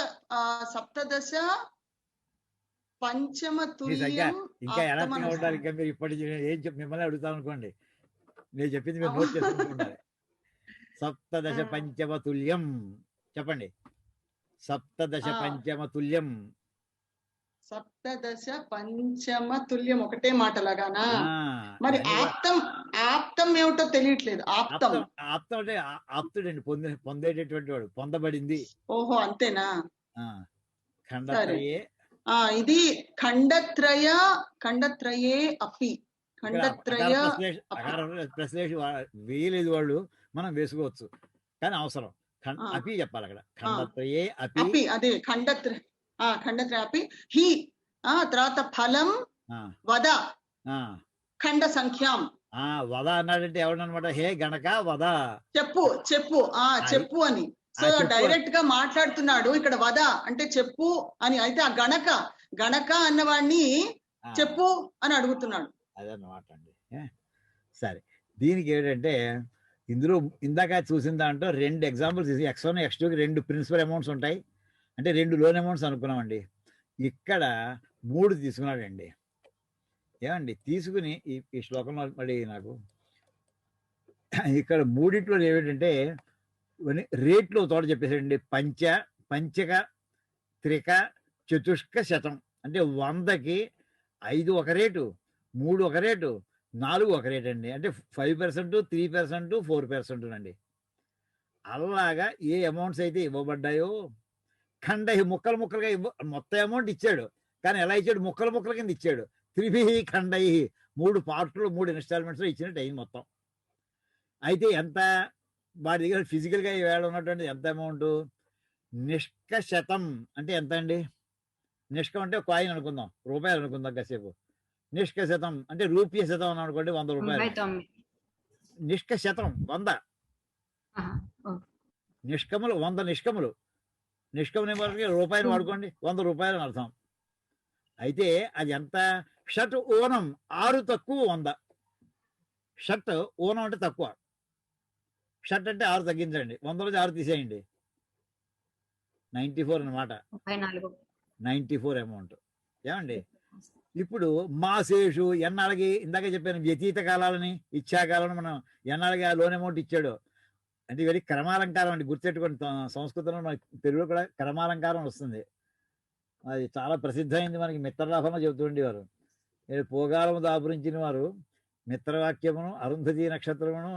పంచమ తుల్యం. ఇంకా ఎలా ఉండాలి? ఇంకా మీరు ఇప్పటి ఏం మిమ్మల్ని అడుగుతాను అనుకోండి, నేను చెప్పింది మీరు నోట్ చేసుకుంటుండాలి. సప్తదశ పంచమ తుల్యం చెప్పండి. సప్తదశ పంచమ తుల్యం. సప్తదశ పంచమ తుల్యం ఒకటే మాటలాగానా? మరి ఆప్తం ఏమిటో తెలియట్లేదు. ఆప్తం అంటే ఆప్తుడండి, పొందేటటువంటి వాడు, పొందబడింది. ఓహో, అంతేనా? ఖండత్రయే. ఇది ఖండత్రయే అపి. ఖండత్రయ వేయలేదు వాళ్ళు, మనం వేసుకోవచ్చు కానీ అవసరం అపి చెప్పాలి అక్కడ. ఖండత్రయే అపి. అదే ఖండత్రయ అపి. హి తర్వాత ఫలం వద ఖండ సంఖ్యాం. వద అన్నాడంటే ఎవడనమాట? హే గణక వద, చెప్పు అని. సో డైరెక్ట్ గా మాట్లాడుతున్నాడు ఇక్కడ. వద అంటే చెప్పు అని. అయితే ఆ గణక అన్నవాడిని చెప్పు అని అడుగుతున్నాడు. అదన్నమాట అండి. సరే, దీనికి ఏంటంటే ఇందులో ఇందాక చూసిన దాంట్లో 2 ఎగ్జాంపుల్స్ తీసి X1 X2కి 2 ప్రిన్సిపల్ అమౌంట్స్ ఉంటాయి, అంటే 2 లోన్ అమౌంట్స్ అనుకున్నామండి. ఇక్కడ 3 తీసుకున్నాడండి. ఏమండి తీసుకుని ఈ శ్లోకంలో మళ్ళీ నాకు ఇక్కడ 3 ఏమిటంటే రేట్లు తోట చెప్పేసాడండి. పంచక త్రిక చతుష్క శతం అంటే 100కి 5 ఒక రేటు, 3 ఒక రేటు, 4 ఒక రేటు అండి. అంటే 5%, 3%, 4% అండి. అలాగా ఏ అమౌంట్స్ అయితే ఇవ్వబడ్డాయో ఖండ ముక్కలుగా మొత్తం అమౌంట్ ఇచ్చాడు, కానీ ఎలా ఇచ్చాడు? ముక్కల కింద ఇచ్చాడు. త్రిభిహి ఖండై 3 పార్ట్లు 3 ఇన్స్టాల్మెంట్స్ ఇచ్చినట్టు అయింది మొత్తం. అయితే ఎంత వారి దగ్గర ఫిజికల్గా వేళ ఉన్నటువంటి ఎంత అమౌంట్? నిష్కశతం అంటే ఎంత అండి? నిష్కం అంటే కాయిన్ అనుకుందాం, రూపాయలు అనుకుందాం కాసేపు. నిష్కశతం అంటే రూపాయ శతం అని అనుకోండి, 100 రూపాయలు. నిష్కశతం 100 నిష్కములు, 100 నిష్కములు. నిష్కముని రూపాయలు వాడుకోండి, 100 రూపాయలు అని అర్థం. అయితే అది ఎంత? షట్ ఓనం 6 తక్కువ 100. షట్ ఓనం అంటే తక్కువ, షట్ అంటే 6 తగ్గించండి, 100 6 తీసేయండి, 94 అన్నమాట. 94 అమౌంట్. ఏమండి ఇప్పుడు మాసేషు ఎన్నాళ్ళకి ఇందాక చెప్పాను, వ్యతీత కాలాలని ఇచ్చాకాలను మనం ఎన్నాళ్ళకి ఆ లోన్ అమౌంట్ ఇచ్చాడు అంటే ఇవన్నీ క్రమాలంకారం అండి. గుర్తెట్టుకోండి, సంస్కృతంలో మనకి తెలుగులో కూడా క్రమాలంకారం వస్తుంది. అది చాలా ప్రసిద్ధమైంది. మనకి మిత్రలాభంలో చెబుతుండేవారు. పోగాలము దాపురించిన వారు మిత్రవాక్యమును, అరుంధతి నక్షత్రమును,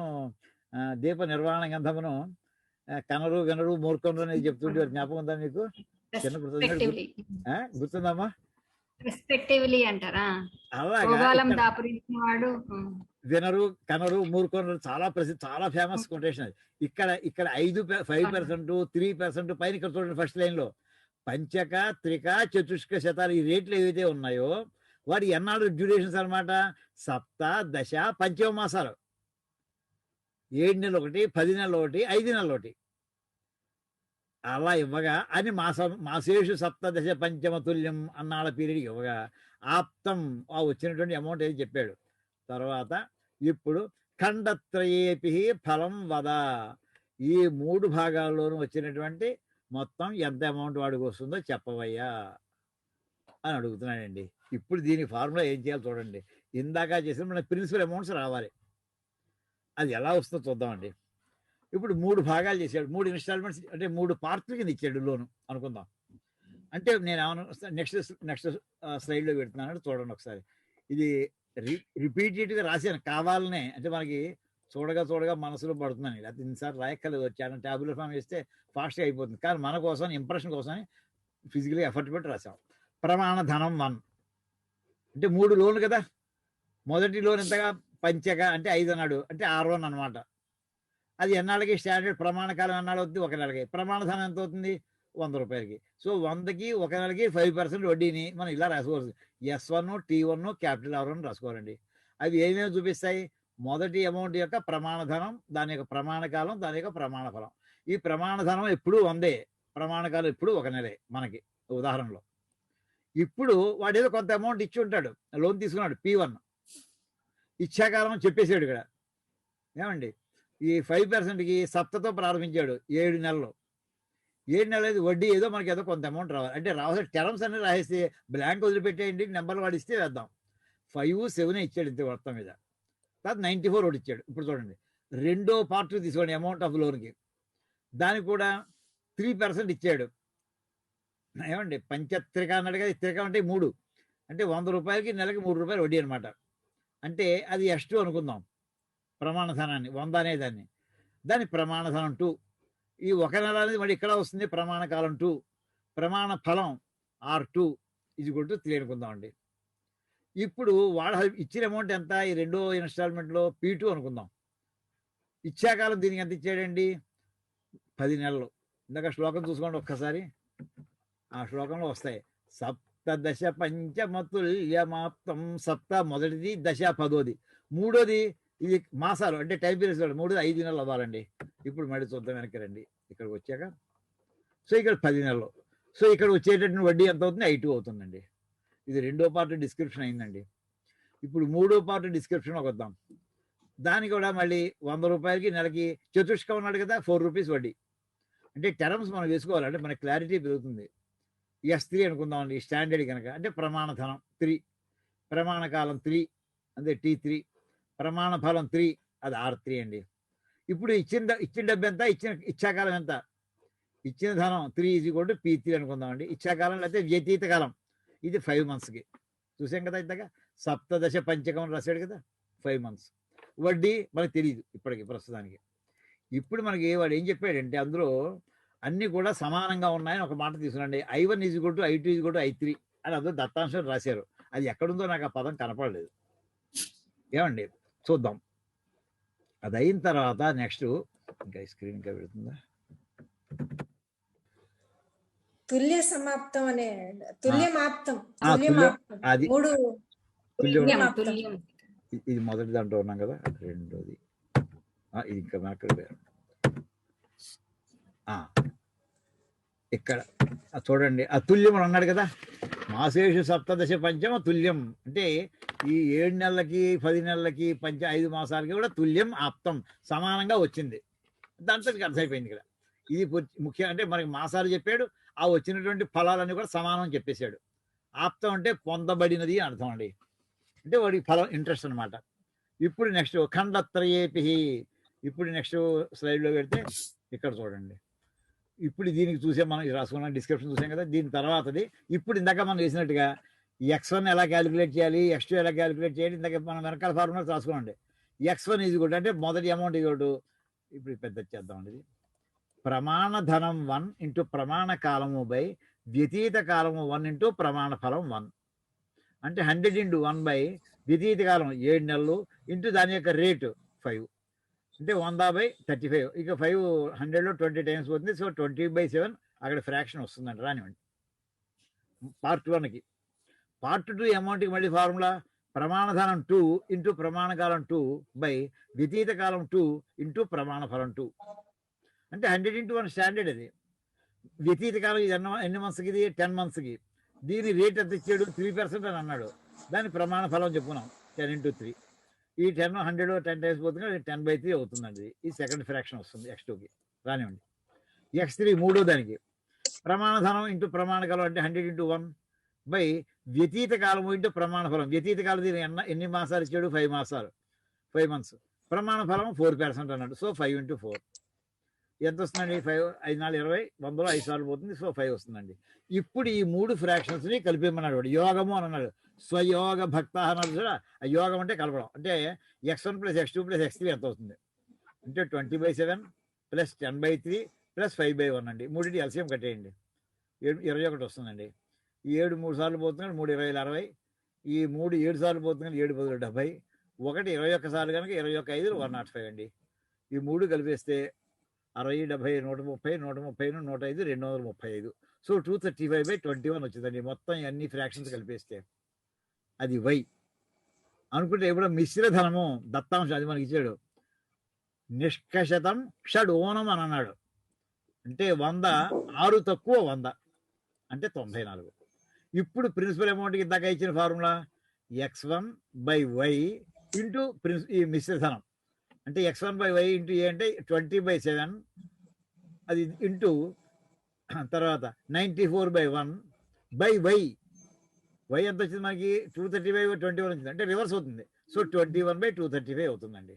దీప నిర్వాణ గంధమును కనరు గనరు మూర్ఖములు అనేది చెప్తుండేవారు. జ్ఞాపకం ఉందా మీకు? చిన్న గుర్తుందమ్మా? వినరు కనరు మూర్ఖులు చాలా ప్రసిద్ధి, చాలా ఫేమస్ కొటేషన్ అది. ఇక్కడ 5% 3% పైన ఇక్కడ చూడండి ఫస్ట్ లైన్ లో పంచక త్రిక చతుష్క శతాలు ఈ రేట్లు ఏవైతే ఉన్నాయో వాటి ఎన్నాళ్ళు డ్యూరేషన్స్ అనమాట? సప్త దశ పంచమ మాసాలు. 7 నెలలు ఒకటి, 10 నెలలు ఒకటి, 5 నెలలు ఒకటి అలా ఇవ్వగా అని మాసేషు సప్తదశ పంచమ తుల్యం అన్నాళ్ళ పీరియడ్ ఇవ్వగా ఆప్తం ఆ వచ్చినటువంటి అమౌంట్ ఏది చెప్పాడు. తర్వాత ఇప్పుడు ఖండత్రయేపి ఫలం వద, ఈ 3 భాగాల్లోనూ వచ్చినటువంటి మొత్తం ఎంత అమౌంట్ వాడికి వస్తుందో చెప్పవయ్యా అని అడుగుతున్నాడండి. ఇప్పుడు దీని ఫార్ములా ఏం చేయాలి చూడండి. ఇందాక చేసిన మన ప్రిన్సిపల్ అమౌంట్స్ రావాలి, అది ఎలా వస్తుందో చూద్దామండి. ఇప్పుడు 3 భాగాలు చేశాడు, 3 ఇన్స్టాల్మెంట్స్ అంటే 3 పార్ట్ల కింద ఇచ్చాడు లోను అనుకుందాం. అంటే నేను నెక్స్ట్ స్లైడ్లో పెడుతున్నాను, చూడండి ఒకసారి. ఇది రిపీటెడ్గా రాశాను కావాలనే, అంటే మనకి చూడగా మనసులో పడుతుందని. లేకపోతే ఇన్నిసార్లు రాయక్కర్లేదు, వచ్చాను ట్యాబులర్ ఫామ్ వేస్తే ఫాస్ట్గా అయిపోతుంది. కానీ మన కోసం ఇంప్రెషన్ కోసం ఫిజికల్గా ఎఫర్ట్ పెట్టి రాసాం. ప్రమాణ ధనం 1 అంటే 3 లోన్లు కదా. మొదటి లోన్ ఎంతగా పంచక అంటే 5 అన్నాడు, అంటే R1 అనమాట. అది ఎన్నాళ్ళకి స్టాండర్డ్ ప్రమాణకాలం ఎన్నాళ్ళు అవుతుంది? 1 నెలకి. ప్రమాణ ధనం ఎంత అవుతుంది? 100 రూపాయలకి. సో 100కి 1 నెలకి 5% వడ్డీని మనం ఇలా రాసుకోవచ్చు. S1 T1 capital R1 రాసుకోవాలండి. అవి ఏమేమి చూపిస్తాయి? మొదటి అమౌంట్ యొక్క ప్రమాణ ధనం, దాని యొక్క ప్రమాణ కాలం, దాని యొక్క ప్రమాణ ఫలం. ఈ ప్రమాణ ధనం ఎప్పుడు 100, ప్రమాణకాలం ఎప్పుడు 1 నెలే మనకి ఉదాహరణలో. ఇప్పుడు వాడు ఏదో కొంత అమౌంట్ ఇచ్చి ఉంటాడు, లోన్ తీసుకున్నాడు P1, ఇచ్చాకాలం చెప్పేసాడు ఇక్కడ. ఏమండి ఈ 5%కి సప్తతో ప్రారంభించాడు 7 నెలలు. 7 నెలలు వడ్డీ ఏదో మనకి ఏదో కొంత అమౌంట్ రావాలి. అంటే రావాల్సిన టర్మ్స్ అన్ని రాసేస్తే బ్లాంక్ వదిలిపెట్టేయండి, నెంబర్లు వాడిస్తే వేద్దాం. 5, 7 ఇచ్చాడు ఇంత మొత్తం మీద. తర్వాత 94 ఒకటి ఇచ్చాడు. ఇప్పుడు చూడండి, రెండో పార్ట్ తీసుకోండి అమౌంట్ ఆఫ్ లోన్కి, దానికి కూడా 3% ఇచ్చాడు. ఏమండి పంచత్రిక అన్నాడు కదా, త్రిక అంటే 3 అంటే 100 రూపాయలకి నెలకి 3 రూపాయలు వడ్డీ అనమాట. అంటే అది S2 అనుకుందాం ప్రమాణ ధనాన్ని, 100 అనేదాన్ని. దాని ప్రమాణ ధనం 2. ఈ 1 నెల అనేది మళ్ళీ ఇక్కడ వస్తుంది ప్రమాణ కాలం 2. ప్రమాణ ఫలం R2 = 3 అనుకుందాం అండి. ఇప్పుడు వాడు ఇచ్చిన అమౌంట్ ఎంత? ఈ రెండో ఇన్స్టాల్మెంట్లో P2 అనుకుందాం. ఇచ్చాకాలం దీనికి ఎంత ఇచ్చాడండి? 10 నెలలు. ఇందాక శ్లోకం చూసుకోండి ఒక్కసారి, ఆ శ్లోకంలో వస్తాయి. సప్తదశ పంచమతుల్యమాప్తం. సప్త మొదటిది, దశ 10ది, మూడోది ఇది మాసాలు అంటే టైం పీరియడ్స్. 3 5 నెలలు అవ్వాలండి. ఇప్పుడు మళ్ళీ చూద్దాం, వెనక్కి రండి. ఇక్కడికి వచ్చాక సో ఇక్కడ 10 నెలలు. సో ఇక్కడ వచ్చేటటువంటి వడ్డీ ఎంత అవుతుంది? I2 అవుతుందండి. ఇది రెండో పార్ట్ డిస్క్రిప్షన్ అయిందండి. ఇప్పుడు మూడో పార్ట్ డిస్క్రిప్షన్ వద్దాం. దానికి కూడా మళ్ళీ 100 రూపాయలకి నెలకి చతుష్కం ఉన్నాడు కదా, 4 రూపీస్ వడ్డీ. అంటే టర్మ్స్ మనం వేసుకోవాలి, అంటే మనకి క్లారిటీ పెరుగుతుంది. S3 అనుకుందామండి స్టాండర్డ్ కనుక. అంటే ప్రమాణ ధనం 3, ప్రమాణ కాలం 3 అంటే T3, ప్రమాణ ఫలం 3 అది R3 అండి. ఇప్పుడు ఇచ్చిన డబ్బు ఎంత? ఇచ్చాకాలం ఎంత? ఇచ్చిన ధనం 3 = P3 అనుకుందామండి. ఇచ్చాకాలం లేకపోతే వ్యతీత కాలం ఇది 5 మంత్స్కి. చూసాం కదా ఇంతగా, సప్తదశ పంచకం రాశాడు కదా, 5 మంత్స్. వడ్డీ మనకు తెలియదు ఇప్పటికి ప్రస్తుతానికి. ఇప్పుడు మనకి వాడు ఏం చెప్పాడంటే అందులో అన్నీ కూడా సమానంగా ఉన్నాయని ఒక మాట తీసుకురండి. I1 = I2 = I3 అని అందులో దత్తాంశం రాశారు. అది ఎక్కడుందో నాకు ఆ పదం కనపడలేదు. ఏమండి చూద్దాం. అది అయిన తర్వాత నెక్స్ట్ ఇంకా స్క్రీన్ ఇంకా పెడుతుందా? తుల్య సమాప్తం అనే తుల్యమాప్తం, అది తుల్యం. ఇది మొదటి దాంట్లో ఉన్నాం కదా, రెండోది ఇది ఇంకా నాకు ఇక్కడ చూడండి, అతుల్యం అని అన్నాడు కదా. మాసేషు సప్తదశ పంచమ తుల్యం అంటే ఈ 7 నెలలకి 10 నెలలకి 5 మాసాలకి కూడా తుల్యం ఆప్తం సమానంగా వచ్చింది. దాంతో అర్థమైపోయింది ఇక్కడ. ఇది ముఖ్యం. అంటే మనకి మాసాలు చెప్పాడు, ఆ వచ్చినటువంటి ఫలాలన్నీ కూడా సమానం చెప్పేశాడు. ఆప్తం అంటే పొందబడినది అని అర్థం అండి. అంటే వాడికి ఫలం ఇంట్రెస్ట్ అనమాట. ఇప్పుడు నెక్స్ట్ ఖండత్రయేపి. ఇప్పుడు నెక్స్ట్ స్లైడ్లో పెడితే ఇక్కడ చూడండి. ఇప్పుడు దీనికి చూసే మనం రాసుకున్నాం, డిస్క్రిప్షన్ చూసాం కదా. దీని తర్వాతది ఇప్పుడు ఇందాక మనం వేసినట్టుగా X1 ఎలా క్యాలిక్యులేట్ చేయాలి, X2 ఎలా క్యాలిక్యులేట్ చేయాలి, ఇందాక మనం వెనకాల ఫార్ములా రాసుకోండి. X1 = అంటే మొదటి అమౌంట్ ఇప్పుడు పెద్ద చేద్దామండి. ఇది ప్రమాణ ధనం 1 × ప్రమాణ కాలము బై వ్యతీత కాలము 1 × ప్రమాణ ఫలం 1. అంటే 100 × 1 వ్యతీత కాలం 7 నెలలు ఇంటూ దాని యొక్క రేటు 5. అంటే 100/35. ఇక 5 100లో 20 టైమ్స్ పోతుంది. సో 20/7 అక్కడ ఫ్రాక్షన్ వస్తుందండి. రానివ్వండి. పార్ట్ 1కి. పార్ట్ 2 అమౌంట్కి మళ్ళీ ఫార్ములా ప్రమాణ ధనం 2 × ప్రమాణ కాలం 2 బై వ్యతీత కాలం 2 × ప్రమాణ ఫలం 2. అంటే 100 × 1 స్టాండర్డ్. అది వ్యతీత కాలం ఇది ఎన్ని మంత్స్కి? ఇది 10 మంత్స్కి. దీని రేట్ ఎంత ఇచ్చాడు? 3% అని అన్నాడు. దాని ప్రమాణ ఫలం చెప్పుకున్నాం 10 × 3. ఈ 10 100లో 10 టైమ్స్ పోతుంది, 10/3 అవుతుందండి. ఈ సెకండ్ ఫ్రాక్షన్ వస్తుంది X2కి. రానివ్వండి. X3 మూడో దానికి ప్రమాణ ధనం × ప్రమాణ కాలం అంటే 100 × 1 బై వ్యతీత కాలం × ప్రమాణ ఫలం. వ్యతీత కాలం దీని ఎన్ని మాసాలు ఇచ్చాడు? 5 మాసాలు, 5 మంత్స్. ప్రమాణ ఫలం 4% అన్నాడు. సో 5 × 4 ఎంత వస్తుందండి? 5 5 4 20, 100లో 5 సార్లు పోతుంది. సో 5 వస్తుందండి. ఇప్పుడు ఈ 3 ఫ్రాక్షన్స్ని కలిపేమన్నాడు వాడు. యోగము అని అన్నాడు. స్వయోగ భక్త అన్నారు చూడ, ఆ యోగం అంటే కలపడం. అంటే x1 + x2 + x3 ఎంత అవుతుంది అంటే 20/7 + 10/3 + 5/1 అండి. మూడింటి ఎల్సిఎం కట్టేయండి, 21 వస్తుందండి. ఈ 7 3 సార్లు పోతుంది, 3 20 60. ఈ 3 7 సార్లు పోతుంది, 7 10 70. 1 21 సార్లు కనుక 21 5 105 అండి. ఈ 3 కలిపేస్తే 60 70 130 130 105 235. సో 235/21 వచ్చిందండి మొత్తం అన్ని ఫ్రాక్షన్స్ కలిపేస్తే. అది వై అనుకుంటే ఇప్పుడు మిశ్రధనము దత్తాంశం అది మనకి ఇచ్చాడు. నిష్కషతం షడోనం అని అన్నాడు, అంటే 100 6 తక్కువ 100 అంటే 94. ఇప్పుడు ప్రిన్సిపల్ అమౌంట్ ఇందాక ఇచ్చిన ఫార్ములా x1/y ఇంటూ ఈ మిశ్రధనం అంటే x1/y ఇంటూ ఏ అంటే 20/7 అది ఇంటూ తర్వాత 94/1/y. y ఎంత వచ్చింది మనకి 235/21 వచ్చింది, అంటే రివర్స్ అవుతుంది. సో 21/235 అవుతుందండి.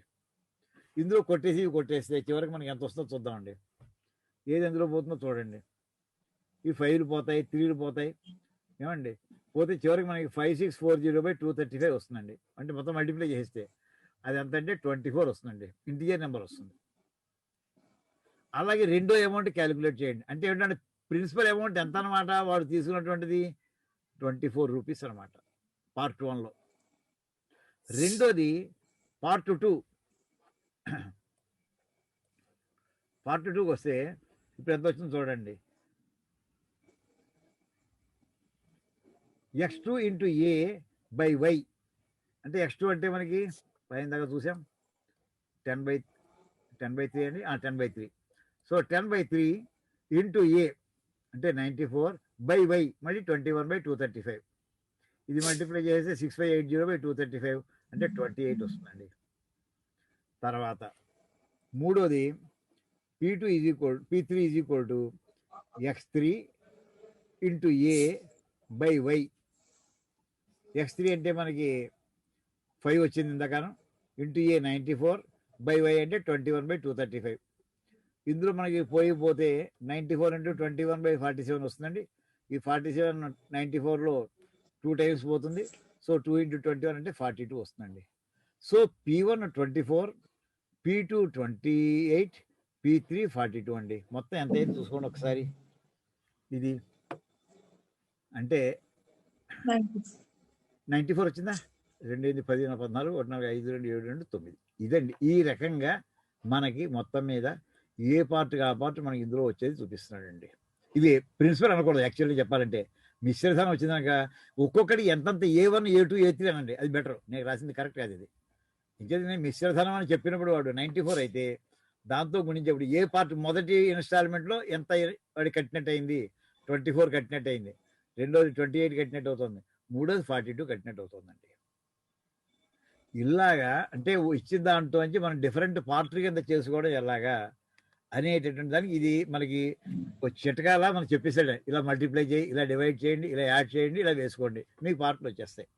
ఇందులో కొట్టేస్తే చివరికి మనకి ఎంత వస్తుందో చూద్దామండి. ఏది ఎందులో పోతుందో చూడండి. ఈ 5లు పోతాయి, 3లు పోతాయి, ఏమండి పోతే చివరికి మనకి 5640/235 వస్తుందండి. అంటే మొత్తం మల్టిప్లై చేస్తే అది ఎంత అంటే 24 వస్తుందండి, ఇంటిజర్ నెంబర్ వస్తుంది. అలాగే రెండో అమౌంట్ క్యాలిక్యులేట్ చేయండి. అంటే ఏంటంటే ప్రిన్సిపల్ అమౌంట్ ఎంత అనమాట వాడు తీసుకున్నటువంటిది 24 రూపీస్ అనమాట పార్ట్ 1లో. రెండోది పార్ట్ 2. పార్ట్ 2కి వస్తే ఇప్పుడు ఎంత వచ్చింది చూడండి. x2 × a/y అంటే x2 అంటే మనకి పైన దాకా చూసాం 10/3 అండి, 10/3. సో 10/3 × a అంటే 94/y మళ్ళీ 21/235. ఇది మల్టిప్లై చేస్తే 6580/235 అంటే 28 వస్తుందండి. తర్వాత మూడోది P3 = x3 × a/y. x3 అంటే మనకి 5 వచ్చింది ఇందాకను, ఇంటూ a 94/y అంటే 21/235. ఇందులో మనకి పోతే 94 × 21/47 వస్తుందండి. ఈ 47 94లో 2 టైమ్స్ పోతుంది. సో 2 × 21 అంటే 42 వస్తుందండి. సో P1 24, P2 28, P3 42 అండి. మొత్తం ఎంత అయింది చూసుకోండి ఒకసారి. ఇది అంటే 94 వచ్చిందా, 2 8 10 14 1 4 5 2 7 2 9. ఇదండి ఈ రకంగా మనకి మొత్తం మీద ఏ పార్ట్ ఆ పార్ట్ మనకి ఇందులో వచ్చేది చూపిస్తున్నాడండి. ఇది ప్రిన్సిపల్ అనకూడదు యాక్చువల్లీ చెప్పాలంటే. మిశ్రధనం వచ్చిందాక ఒక్కొక్కటి ఎంతంత A1 A2 A3 అనండి, అది బెటర్. నేను రాసింది కరెక్ట్ కాదు ఇది. ఇంకేది నేను మిశ్రధనం అని చెప్పినప్పుడు వాడు 94 అయితే దాంతో గుణించేప్పుడు ఏ పార్ట్ మొదటి ఇన్స్టాల్మెంట్లో ఎంత వాడి కట్టినట్టు అయింది, 24 కట్టినట్టు అయింది. రెండోది 28 కట్టినట్టు అవుతుంది. మూడోది 42 కట్టినట్టు అవుతుందండి. ఇలాగా అంటే ఇచ్చిన దాంట్లో నుంచి మనం డిఫరెంట్ పార్ట్లు కింద చేసుకోవడం ఎలాగా అనేటటువంటి దానికి ఇది మనకి చిటకాలా మనం చెప్పేసాడు. ఇలా మల్టిప్లై చేయి, ఇలా డివైడ్ చేయండి, ఇలా యాడ్ చేయండి, ఇలా వేసుకోండి, మీకు పార్ట్లు వచ్చేస్తాయి.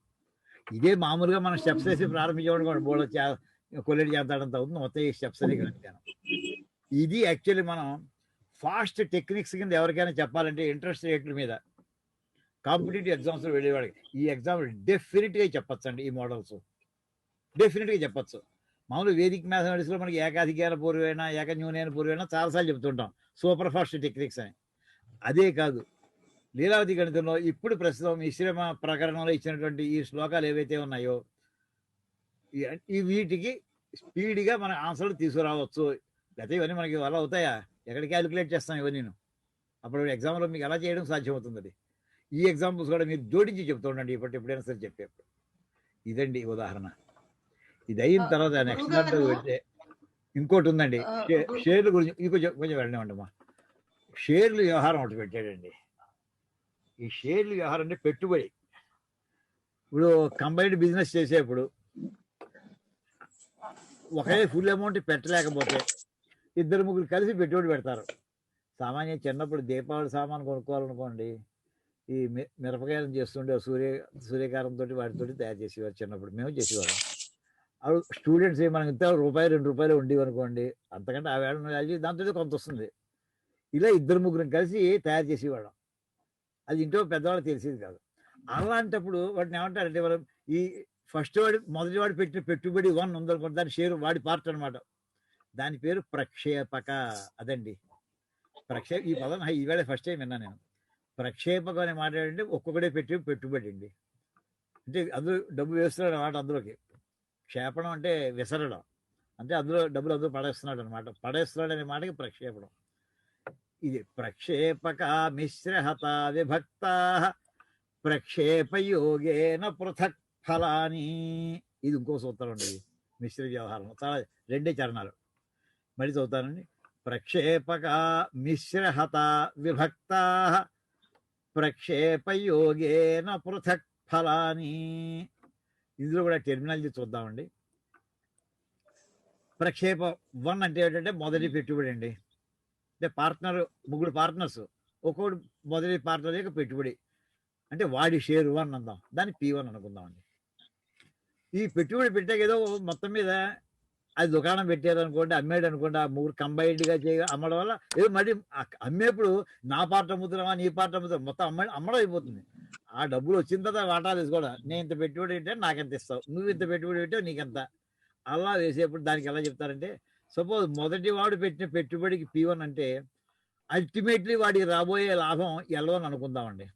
ఇదే మామూలుగా మనం స్టెప్స్ వేసి ప్రారంభించేవాడు బోర్డు కొల్లెడి చేస్తాడంత అవుతుంది. మొత్తం ఈ స్టెప్స్ అని కనుక ఇది యాక్చువల్లీ మనం ఫాస్ట్ టెక్నిక్స్ కింద ఎవరికైనా చెప్పాలంటే ఇంట్రెస్ట్ రేట్ల మీద కాంపిటేటివ్ ఎగ్జామ్స్ వెళ్ళేవాడికి ఈ ఎగ్జామ్ డెఫినెట్గా చెప్పచ్చు అండి. ఈ మోడల్స్ డెఫినెట్గా చెప్పచ్చు. మామూలు వేదిక మ్యాథమెటిక్స్లో మనకి ఏకాధికార పూర్వైన ఏకన్యూనైన పూర్వైన చాలాసార్లు చెప్తుంటాం సూపర్ ఫాస్ట్ టెక్నిక్స్ అని. అదే కాదు లీలావతి గణితంలో ఇప్పుడు ప్రస్తుతం మిశ్రమ ప్రకరణంలో ఇచ్చినటువంటి ఈ శ్లోకాలు ఏవైతే ఉన్నాయో ఈ వీటికి స్పీడ్గా మన ఆన్సర్లు తీసుకురావచ్చు. లేకపోతే ఇవన్నీ మనకి వల్ల అవుతాయా, ఎక్కడ క్యాలిక్యులేట్ చేస్తాం ఇవన్నీ. అప్పుడు ఎగ్జామ్లో మీకు ఎలా చేయడం సాధ్యమవుతుంది. అది ఈ ఎగ్జాంపుల్స్ కూడా మీరు జోడించి చెప్తూ ఉండండి ఎప్పుడైనా సరే చెప్పేప్పుడు. ఇదండి ఉదాహరణ. ఇది అయిన తర్వాత నెక్స్ట్ దాంట్లో పెడితే ఇంకోటి ఉందండి, షేర్ల గురించి కొంచెం వెళ్ళనివ్వండి అమ్మా. షేర్లు వ్యవహారం ఒకటి పెట్టాడండి. ఈ షేర్లు వ్యవహారం అంటే పెట్టుబడి. ఇప్పుడు కంబైన్డ్ బిజినెస్ చేసేప్పుడు ఒకే ఫుల్ అమౌంట్ పెట్టలేకపోతే 2 3 కలిసి పెట్టుబడి పెడతారు. సామాన్యంగా చిన్నప్పుడు దీపావళి సామాన్ కొనుక్కోవాలనుకోండి, ఈ మిరపకాయలను చేస్తుండే సూర్యకారంతో వాటితో తయారు చేసేవారు. చిన్నప్పుడు మేము చేసేవాళ్ళం. అప్పుడు స్టూడెంట్స్ మనకి ఇంత రూపాయి 2 రూపాయలు ఉండేవి అనుకోండి, అంతకంటే ఆ వేళ దాంతో కొంత వస్తుంది. ఇలా 2 3 కలిసి తయారు చేసేవాళ్ళం. అది ఇంట్లో పెద్దవాళ్ళు తెలిసేది కాదు. అలాంటప్పుడు వాటిని ఏమంటారంటే మనం ఈ ఫస్ట్ వాడి మొదటి వాడు పెట్టిన పెట్టుబడి 1 ఉందనుకోండి, దాని షేర్ వాడి పార్ట్ అనమాట. దాని పేరు ప్రక్షేపక. అదండి ఈ పదం ఈవేళ ఫస్ట్ టైం విన్నా నేను. ప్రక్షేపకం అనే మాట ఏంటంటే ఒక్కొక్కడే పెట్టుబడి అండి. అంటే అందులో డబ్బు వేస్తున్నాడు అన్నమాట. అందులోకి క్షేపణం అంటే విసరడం, అంటే అందులో డబ్బులు పడేస్తున్నాడు అనమాట. పడేస్తున్నాడు అనే మాటకి ప్రక్షేపణం. ఇది ప్రక్షేపక మిశ్రహత విభక్త ప్రక్షేపయోగేన పృథక్ ఫలాని. ఇది ఇంకో సూత్రం అండి. మిశ్ర వ్యవహారం చాలా 2 చరణాలు. మళ్ళీ చదువుతానండి. ప్రక్షేపక మిశ్రహత విభక్త ప్రక్షేపయోగేన పృథక్ ఫలాని. ఇందులో కూడా టెర్మినాలజీ చూద్దామండి. ప్రక్షేప 1 అంటే ఏంటంటే మొదటి పెట్టుబడి అండి. అంటే పార్ట్నర్, 3 పార్ట్నర్స్, ఒక్కొక్కటి మొదటి పార్ట్నర్ యొక్క పెట్టుబడి అంటే వాడి షేర్ 1 అందాం, దాన్ని P1 అనుకుందామండి. ఈ పెట్టుబడి పెట్టాక ఏదో మొత్తం మీద అది దుకాణం పెట్టారు అనుకోండి, అమ్మేడు అనుకోండి, ఆ 3 కంబైన్డ్గా అమ్మడం వల్ల ఏదో మళ్ళీ అమ్మేప్పుడు నా పార్ట్ అమ్ముతున్నావా నీ పార్ట్ అమ్ముతున్నావు, మొత్తం అమ్మడం అయిపోతుంది. ఆ డబ్బులు వచ్చిన తర్వాత వాటాలు తీసుకోవడం. నేను ఇంత పెట్టుబడి పెట్టా నాకెంత ఇస్తావు, నువ్వు ఇంత పెట్టుబడి పెట్టావు నీకెంత, అలా వేసేప్పుడు దానికి ఎలా చెప్తారంటే, సపోజ్ మొదటి వాడు పెట్టిన పెట్టుబడికి P1 అంటే అల్టిమేట్లీ వాడికి రాబోయే లాభం L1 అనుకుందామండి.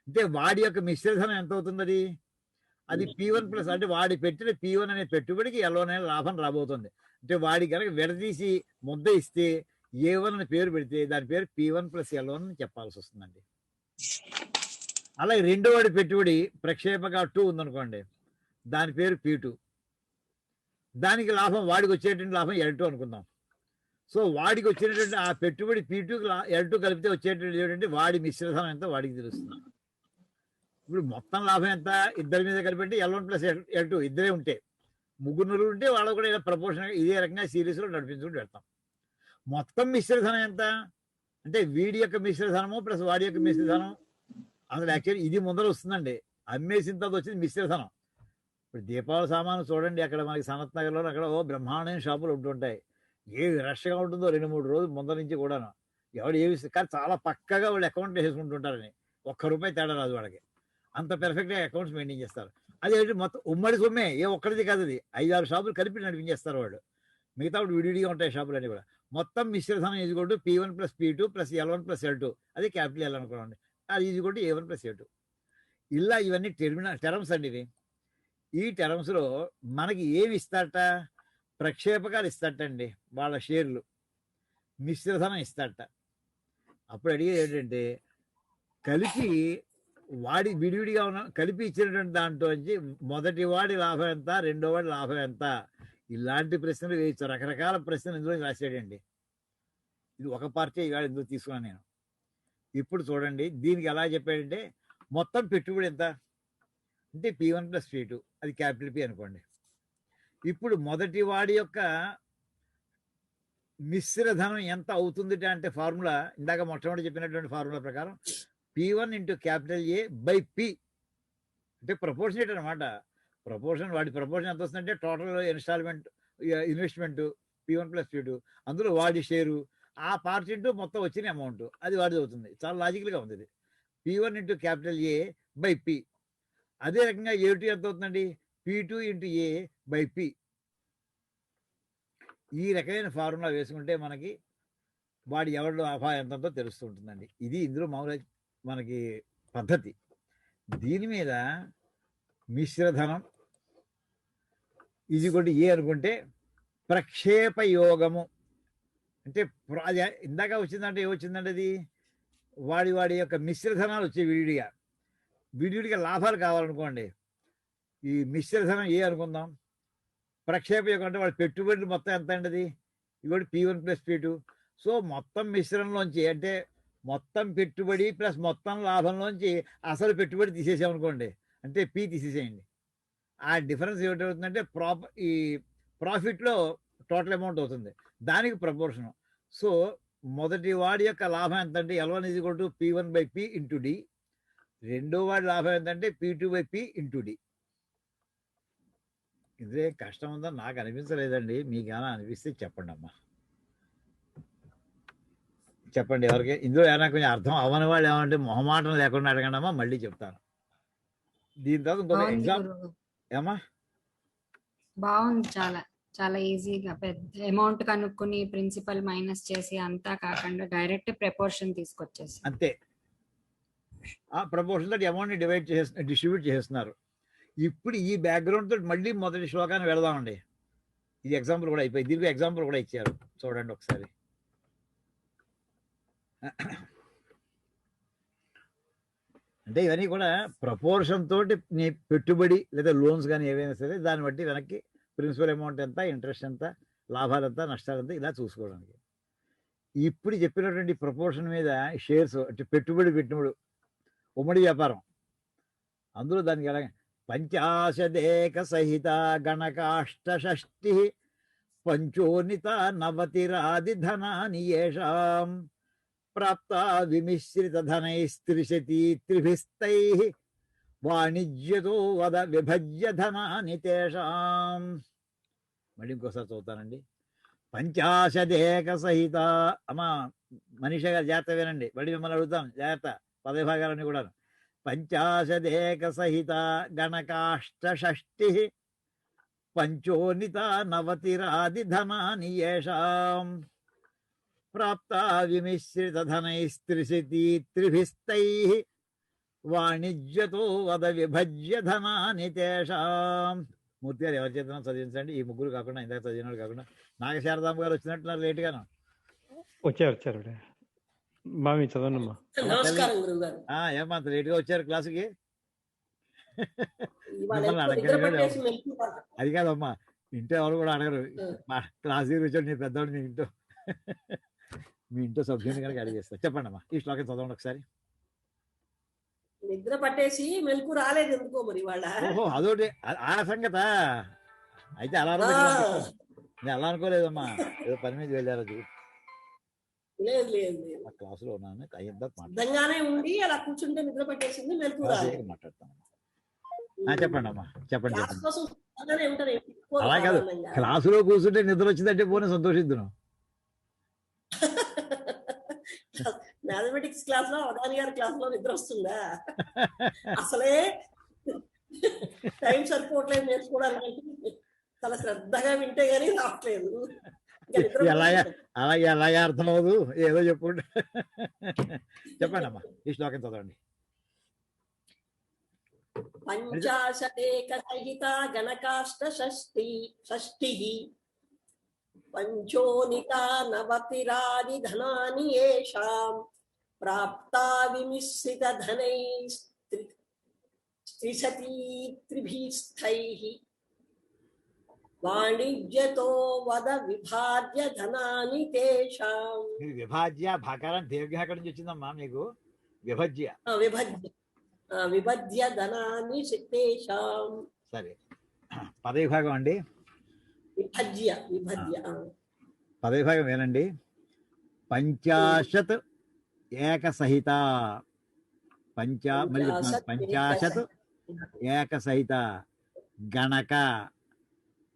అంటే వాడి యొక్క మిశ్రధనం ఎంత అవుతుంది, అది P1 ప్లస్, అంటే వాడి పెట్టిన P1 అనే పెట్టుబడికి L1 అనే లాభం రాబోతుంది. అంటే వాడి కనుక విడదీసి ముద్ద ఇస్తే A1 అని పేరు పెడితే దాని పేరు P1 ప్లస్ L1 అని చెప్పాల్సి వస్తుందండి. అలాగే రెండో వాడి పెట్టుబడి ప్రక్షేపక 2 ఉందనుకోండి, దాని పేరు P2. దానికి లాభం, వాడికి వచ్చేటువంటి లాభం L2 అనుకుందాం. సో వాడికి వచ్చినటువంటి ఆ పెట్టుబడి P2కి L2 కలిపితే వచ్చేటువంటి ఏంటంటే వాడి మిశ్రధనం ఎంత వాడికి తెలుస్తుంది. ఇప్పుడు మొత్తం లాభం ఎంత, ఇద్దరి మీద కలిపి L1 ప్లస్ L2 ఇద్దరే ఉంటే, 3 ఉంటే వాళ్ళు కూడా ఇలా ప్రపోర్షన్ ఇదే రకంగా సిరీస్లో నడిపించుకుంటూ పెడతాం. మొత్తం మిశ్రధనం ఎంత అంటే వీడి యొక్క మిశ్రధనము ప్లస్ వాడి యొక్క మిశ్రధనం. అసలు యాక్చువల్లీ ఇది ముందర వస్తుందండి, అమ్మేసిన తర్వాత వచ్చింది మిశ్రధనం. ఇప్పుడు దీపావళి సామాను చూడండి, అక్కడ మనకి సనత్ నగర్లో అక్కడ బ్రహ్మాండమైన షాపులు ఉంటుంటాయి. ఏ రష్గా ఉంటుందో 2-3 రోజులు ముందర నుంచి కూడాను. ఎవడు ఏమి కానీ చాలా పక్కగా వాళ్ళు అకౌంట్ వేసుకుంటుంటారని, ₹1 తేడా రాదు వాళ్ళకి. అంత పెర్ఫెక్ట్గా అకౌంట్స్ మెయింటైన్ చేస్తారు. అది మొత్తం ఉమ్మడి సొమ్మే, ఏ ఒక్కడిది కాదు, అది 5-6 షాపులు కలిపి నడిపించేస్తారు వాళ్ళు. మిగతా విడివిడిగా ఉంటాయి షాపులు అన్నీ కూడా. మొత్తం మిశ్రధనం ఈజ్గోటు P1 plus P2 plus L1 plus L2, అది క్యాపిటల్ L అనుకోండి, అది ఈజ్గోటు A1 ప్లస్ A2. ఇలా ఇవన్నీ టర్మ్స్ అండి ఇవి. ఈ టర్మ్స్లో మనకి ఏమి ఇస్తారట, ప్రక్షేపకాలు ఇస్తారటండి, వాళ్ళ షేర్లు, మిశ్రధనం ఇస్తారట. అప్పుడు అడిగేది ఏంటంటే, కలిపి వాడి విడివిడిగా ఉన్న కలిపి ఇచ్చినటువంటి దాంట్లో నుంచి మొదటి వాడి లాభం ఎంత, రెండో వాడి లాభం ఎంత, ఇలాంటి ప్రశ్నలు వేయచ్చు. రకరకాల ప్రశ్నలు ఇందులో రాసాడండి. ఇది ఒక పార్టీ ఇవాళ ఇందులో తీసుకున్నాను నేను. ఇప్పుడు చూడండి, దీనికి ఎలా చెప్పాడంటే, మొత్తం పెట్టుబడి ఎంత అంటే P1 ప్లస్ P2, అది క్యాపిటల్ P అనుకోండి. ఇప్పుడు మొదటి వాడి యొక్క మిశ్రధనం ఎంత అవుతుంది అంటే ఫార్ములా, ఇందాక మొట్టమొదటి చెప్పినటువంటి ఫార్ములా ప్రకారం P1 into capital A by P, అంటే ప్రపోర్షనేట్ అనమాట. ప్రపోర్షన్, వాడి ప్రపోర్షన్ ఎంత వస్తుందంటే total investment P1 plus P2, అందులో వాడి షేరు, ఆ పార్ట్ ఇంటూ మొత్తం వచ్చిన అమౌంట్, అది వాడిది అవుతుంది. చాలా లాజికల్గా ఉంది ఇది. P1 into capital A by P. అదే రకంగా A2 ఎంత అవుతుందండి, P2 into A by P. ఈ రకమైన ఫార్ములా వేసుకుంటే మనకి వాడి ఎవరి లాభం ఎంతంతో తెలుస్తూ ఉంటుందండి. ఇది ఇందులో మామూలుగా మనకి పద్ధతి. దీని మీద మిశ్రధనం ఇది కూడా ఏ అనుకుంటే ప్రక్షేప యోగము అంటే ఇందాక వచ్చిందంటే ఏమొచ్చిందంటే, అది వాడి యొక్క మిశ్రధనాలు వచ్చే విడివిడిగా లాభాలు కావాలనుకోండి, ఈ మిశ్రధనం ఏ అనుకుందాం. ప్రక్షేప యోగం అంటే వాడి పెట్టుబడులు మొత్తం ఎంత అండి, ఇవి P1 ప్లస్ P2. సో మొత్తం మిశ్రణలోంచి, అంటే మొత్తం పెట్టుబడి ప్లస్ మొత్తం లాభంలోంచి అసలు పెట్టుబడి తీసేసామనుకోండి, అంటే P తీసేసేయండి. ఆ డిఫరెన్స్ ఏమిటవుతుందంటే ఈ ప్రాఫిట్లో టోటల్ అమౌంట్ అవుతుంది, దానికి ప్రపోర్షను. సో మొదటి వాడి యొక్క లాభం ఎంతంటే L1 = P1 by P into D. రెండో వాడి లాభం ఎంతంటే P2 by P into D. ఇదే కష్టం ఉందని నాకు అనిపించలేదండి, మీకు ఏమైనా అనిపిస్తే చెప్పండి అమ్మా, చెప్పండి. ఎవరికి ఇందులో ఏమైనా కొంచెం అర్థం అవ్వని వాళ్ళు ఏమంటే మొహమాటం లేకుండా అడగండి అమ్మా, మళ్ళీ చెప్తాను. దీని తర్వాత ఇంకొక బాగుంది ఎగ్జామ్ గురువు. ఏమా బాగుంది, చాలా చాలా ఈజీగా పెద్ద అమౌంట్ కనుక్కుని ప్రిన్సిపల్ మైనస్ చేసి అంతా కాకుండా డైరెక్ట్ ప్రపోర్షన్ తీసుకొచ్చేసి. అంతే. ఆ ప్రపోర్షన్ తోటి అమౌంట్ ని డిస్ట్రిబ్యూట్ చేస్తున్నారు. ఇప్పుడు ఈ బ్యాక్గ్రౌండ్ తోటి మళ్ళీ మొదటి శ్లోకాన్ని వెళదామండి. ఇది ఎగ్జాంపుల్ కూడా అయిపోయి, దీనికి ఎగ్జాంపుల్ కూడా ఇచ్చారు, చూడండి ఒకసారి. అంటే ఇవన్నీ కూడా ప్రపోర్షన్ తోటి నీ పెట్టుబడి లేదా లోన్స్ కానీ ఏవైనా సరే దాన్ని బట్టి వెనక్కి ప్రిన్సిపల్ అమౌంట్ ఎంత, ఇంట్రెస్ట్ ఎంత, లాభాలు ఎంత, నష్టాలు ఎంత, ఇలా చూసుకోవడానికి. ఇప్పుడు చెప్పినటువంటి ప్రపోర్షన్ మీద షేర్స్ అంటే పెట్టుబడి ఉమ్మడి వ్యాపారం, అందులో దానికి ఎలా పంచాశదేక సహిత గణకాష్టషష్టి పంచోనిత నవతిరాది ధనాని యేషాం ప్రాప్త విమిశ్రిత ధనైస్త్రిశతి త్రిభిస్తై వాణిజ్యతో వద విభజ్య ధనాని తేషాం. మళ్ళీ ఇంకోసారి చదువుతానండి. పంచాశదేక సహిత, అమ్మా మనీష గారు జాగ్రత్త వినండి, మళ్ళీ మిమ్మల్ని అడుగుతాం జాగ్రత్త, పదవిభాగాలన్నీ కూడా. పంచాశదేక సహిత గణకాష్టషష్టి పంచోనిత నవతిరాది ధనాని యేషాం ప్రాప్త విమిశ్రిత ధనైస్త్రిశతి త్రిభిస్తై వాణిజ్యతో వద విభజ్య ధనాని తేషాం. మూర్తి గారు ఎవరి చేతనం చదివించండి, ఈ ముగ్గురు కాకుండా, ఇందాక చదివినాడు కాకుండా. నాగశారదాంబ గారు వచ్చినట్టున్నారు లేట్గాను. వచ్చారు మామి చదవనమ్మా. నమస్కారం గురువు గారు. ఏమా అంత లేట్గా వచ్చారు క్లాసుకి? ఇవాళ మిమ్మల్ని ఎక్కువ నిద్ర అడగలేదు. పట్టేసి మెలుకువ. అది కాదమ్మా, ఇంట్లో ఎవరు కూడా అడగరు. మా క్లాసుకి కూర్చొని నీ పెద్దవాడు మీ ఇంట్లో సభ్యుని కనుక అడిగేస్తా. చెప్పండి అమ్మా, ఈ శ్లోకం చదవండి ఒకసారి. నిద్ర పట్టేసి మెలకు రాలేదు ఎందుకో మరి వాళ్ళ. ఓహో, అదొకటి ఆ సంగత. అయితే అలా నేను అలా అనుకోలేదమ్మా, ఏదో పని మీద వెళ్ళారు. లేదు లేదు లేదు, ఆ క్లాసులో ఉన్నాను, అయ్యిందా సిద్ధంగానే ఉండి అలా కూర్చుంటే నిద్ర పట్టేసింది, మెలకు రాలేదు. మాట్లాడతాను. చెప్పండి అమ్మా, చెప్పండి క్లాస్ చెప్పండి. కోసం సిద్ధంగానే ఉంటారు. ఎక్కువ అలా కాదు, సాధారణంగా. క్లాసులో కూర్చుంటే నిద్ర వచ్చిందంటే పోనీ సంతోషిద్దును. మ్యాథమెటిక్స్ క్లాస్ లో అవధాని గారి క్లాస్ లో నిద్ర వస్తుందా? అసలే టైం సరిపోవట్లేదు నేర్చుకోవడానికి, చాలా శ్రద్ధగా వింటే గానీ రావట్లేదు. అలాగే అలాగే అర్థం అవ్వదు, ఏదో చెప్పుకుంటే. చెప్పండి అమ్మా, ఈ శ్లోకం చదవండి. పంచాశదేక సహిత గణకాష్ట షష్ఠి పంచోనిత నవతిరాది ధనాని యేషాం ప్రాప్తా విమిశ్రిత ధనై త్రిశతి త్రిభిస్థైః వాణిజ్యతో వద విభాజ్య ధనాని తేషాం. మీరు విభాజ్య భాకారం దీర్ఘ ఎక్కడి నుంచి వచ్చిందమ్మా మీకు? విభజ్య. విభజ్య ధనాని తేషాం. సరే, పదవిభాగం అండి. విభజ్య పదవిభాగం ఏనండి. పంచాశత్ ఏక సహిత, పంచాశత్ ఏక సహిత గణక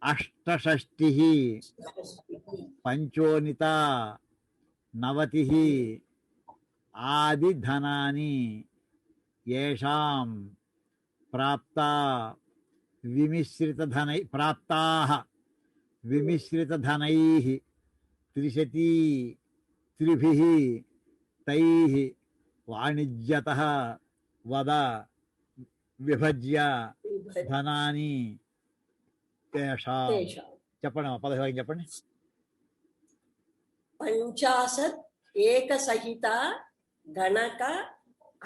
అష్టషష్టి పంచోనిత నవతి ఆది ధనాని యేషాం ప్రాప్తా విమిశ్రిత ధనైః త్రిశతి త్రిభిః తైః వాణిజ్యతః వద విభజ్య ధనాని తేషాం. చెప్పండి అమ్మా, పదవిభాగం చెప్పండి. పంచాశత్ ఏక సహిత గణక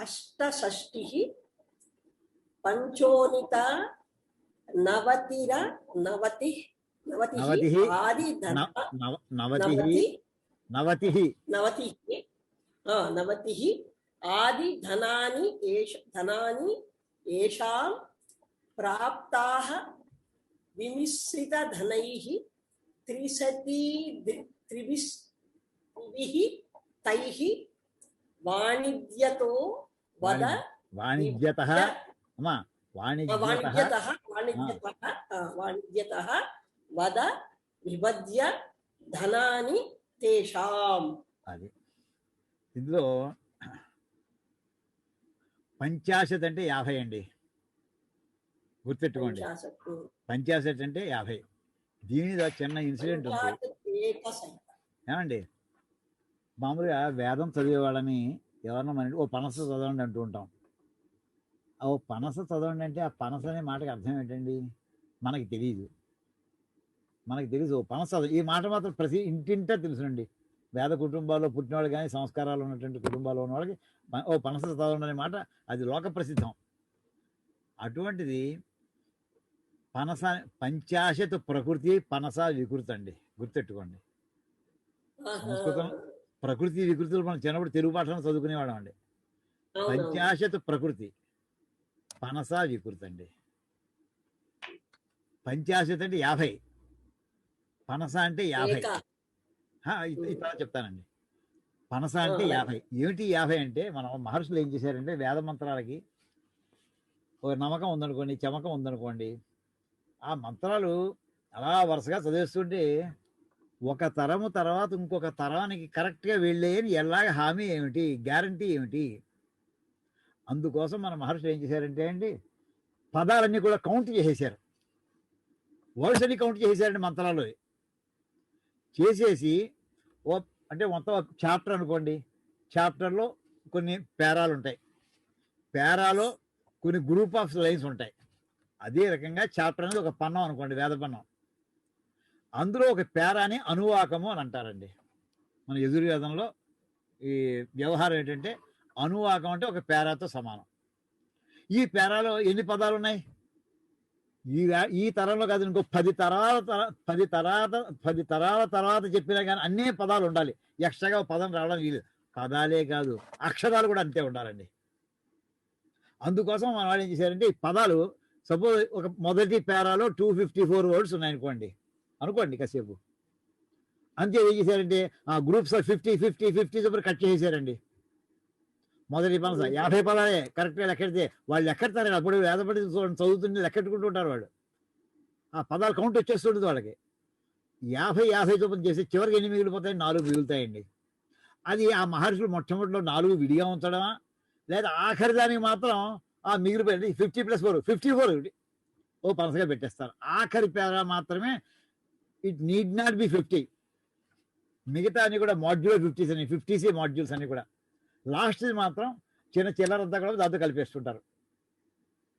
అష్టషష్టి పంచోనిత నవతి ఆది నవతి ఆది ధనాని యేషాం ప్రాప్తాః విమిశ్రిత ధనైః త్రిశతి త్రిభిః తైః వాణిజ్యతో వద వాణిజ్యతః అమ్మా వాణిజ్యతః వద విభజ్య ధనాని తేషాం. అది ఇందులో పంచాశత్ అంటే 50 అండి. గుర్తెట్టుకోండి. పంచాశత్తు. పంచాశత్ అంటే 50. దీని చిన్న ఇన్సిడెంట్ ఉంది. పంచాశత్ ఏకసహిత. ఏమండి, మామూలుగా వేదం చదివే వాళ్ళని ఎవరన్నా మన ఓ పనస చదవండి అంటూ ఉంటాం. ఓ పనస చదవండి అంటే ఆ పనస అనే మాటకి అర్థం ఏంటండి? మనకి తెలియదు. ఓ పనస ఈ మాట మాత్రం ప్రతి ఇంటింటా తెలుసునండి. వేద కుటుంబాల్లో పుట్టిన వాళ్ళు కానీ సంస్కారాలు ఉన్నటువంటి కుటుంబాల్లో ఉన్న వాళ్ళకి ఓ పనస చదవండి అనే మాట అది లోక ప్రసిద్ధం. అటువంటిది పనస పంచాశత్ ప్రకృతి పనస వికృతి అండి, గుర్తెట్టుకోండి. సంస్కృతం ప్రకృతి వికృతులు మనం చిన్నప్పుడు తెలుగు పాఠాలను చదువుకునేవాళ్ళం అండి. పంచాశత్ ప్రకృతి పనస వికృతి అండి. పంచాశత్ అంటే 50, పనస అంటే 50. ఇట్లా చెప్తానండి. పనస అంటే 50. ఏమిటి 50 అంటే మనం మహర్షులు ఏం చేశారంటే వేద మంత్రాలకి ఒక నమ్మకం ఉందనుకోండి, చమకం ఉందనుకోండి, ఆ మంత్రాలు అలా వరుసగా చదివేస్తుంటే ఒక తరము తర్వాత ఇంకొక తరానికి కరెక్ట్గా వెళ్ళే అని ఎలాగ హామీ ఏమిటి, గ్యారంటీ ఏమిటి? అందుకోసం మన మహర్షులు ఏం చేశారంటే అండి, పదాలన్నీ కూడా కౌంట్ చేసేసారు. వర్డ్స్ అన్ని కౌంట్ చేసేసారండి మంత్రాల్లో. చేసేసి అంటే మొత్తం చాప్టర్ అనుకోండి, చాప్టర్లో కొన్ని పేరాలు ఉంటాయి, పేరాలో కొన్ని గ్రూప్ ఆఫ్ లైన్స్ ఉంటాయి. అదే రకంగా చాప్టర్ అనేది ఒక పన్నం అనుకోండి, వేద పన్నం. అందులో ఒక పేరాని అనువాకము అని అంటారండి. మన యజుర్వేదంలో ఈ వ్యవహారం ఏంటంటే అనువాకం అంటే ఒక పేరాతో సమానం. ఈ పేరాలో ఎన్ని పదాలు ఉన్నాయి? ఈ తరంలో కాదు, ఇంకో 10 తరాల తర్వాత చెప్పినా కానీ అన్ని పదాలు ఉండాలి. ఎక్స్ట్రాగా పదం రావడం వీలు. పదాలే కాదు, అక్షరాలు కూడా అంతే ఉండాలండి. అందుకోసం మన వాళ్ళు ఏం చేశారంటే ఈ పదాలు సపోజ్ ఒక మొదటి పేరాలో 254 వర్డ్స్ ఉన్నాయనుకోండి, కాసేపు అంతే. ఏం చేశారంటే ఆ గ్రూప్స్ 50 చొప్పున కట్ చేసేసారండి. మొదటి పనస 50 పదాలే కరెక్ట్గా లెక్కెడితే వాళ్ళు లెక్కెడతారు. అప్పుడు వేదపడి చదువుతుంటే లెక్కెట్టుకుంటూ ఉంటారు వాళ్ళు. ఆ పదాలు కౌంట్ వచ్చేస్తుంటుంది వాళ్ళకి. 50 చొప్పున చేసి చివరికి ఎన్ని మిగిలిపోతాయి? 4 మిగులుతాయండి. అది ఆ మహర్షులు మొట్టమొదటిలో 4 విడిగా ఉంచడమా, లేదా ఆఖరి దానికి మాత్రం ఆ మిగిలిపోయింది 50 + 4 54 ఓ పనసగా పెట్టేస్తారు. ఆఖరి పేరా మాత్రమే ఇట్ నీడ్ నాట్ బి 50. మిగతా అన్ని కూడా మాడ్యూల్ 50s అని 50s మాడ్యూల్స్ అన్ని కూడా లాస్ట్ మాత్రం చిల్లరంతా కూడా దాంతో కలిపేస్తుంటారు.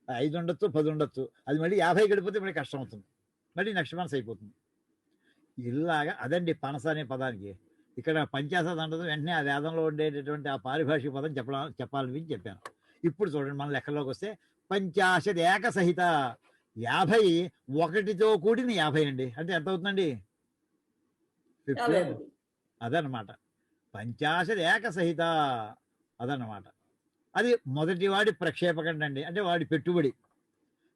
5 ఉండొచ్చు, 10 ఉండొచ్చు. అది మళ్ళీ 50 గడిపోతే మళ్ళీ కష్టం అవుతుంది, మళ్ళీ నెక్స్ట్ మంత్స్ అయిపోతుంది. ఇలాగా అదండి పనస అనే పదానికి. ఇక్కడ పంచాశత్ అంటది వెంటనే ఆ వేదంలో ఉండేటటువంటి ఆ పారిభాషిక పదం చెప్పాలని చెప్పాను. ఇప్పుడు చూడండి మన లెక్కలోకి వస్తే పంచాశత్ ఏకసహిత 50 ఒకటితో కూడిన 50 అండి. అంటే ఎంత అవుతుందండి? 50. అదనమాట పంచాశత్ ఏకసహిత. అదన్నమాట. అది మొదటి వాడి ప్రక్షేపకండి అండి, అంటే వాడి పెట్టుబడి.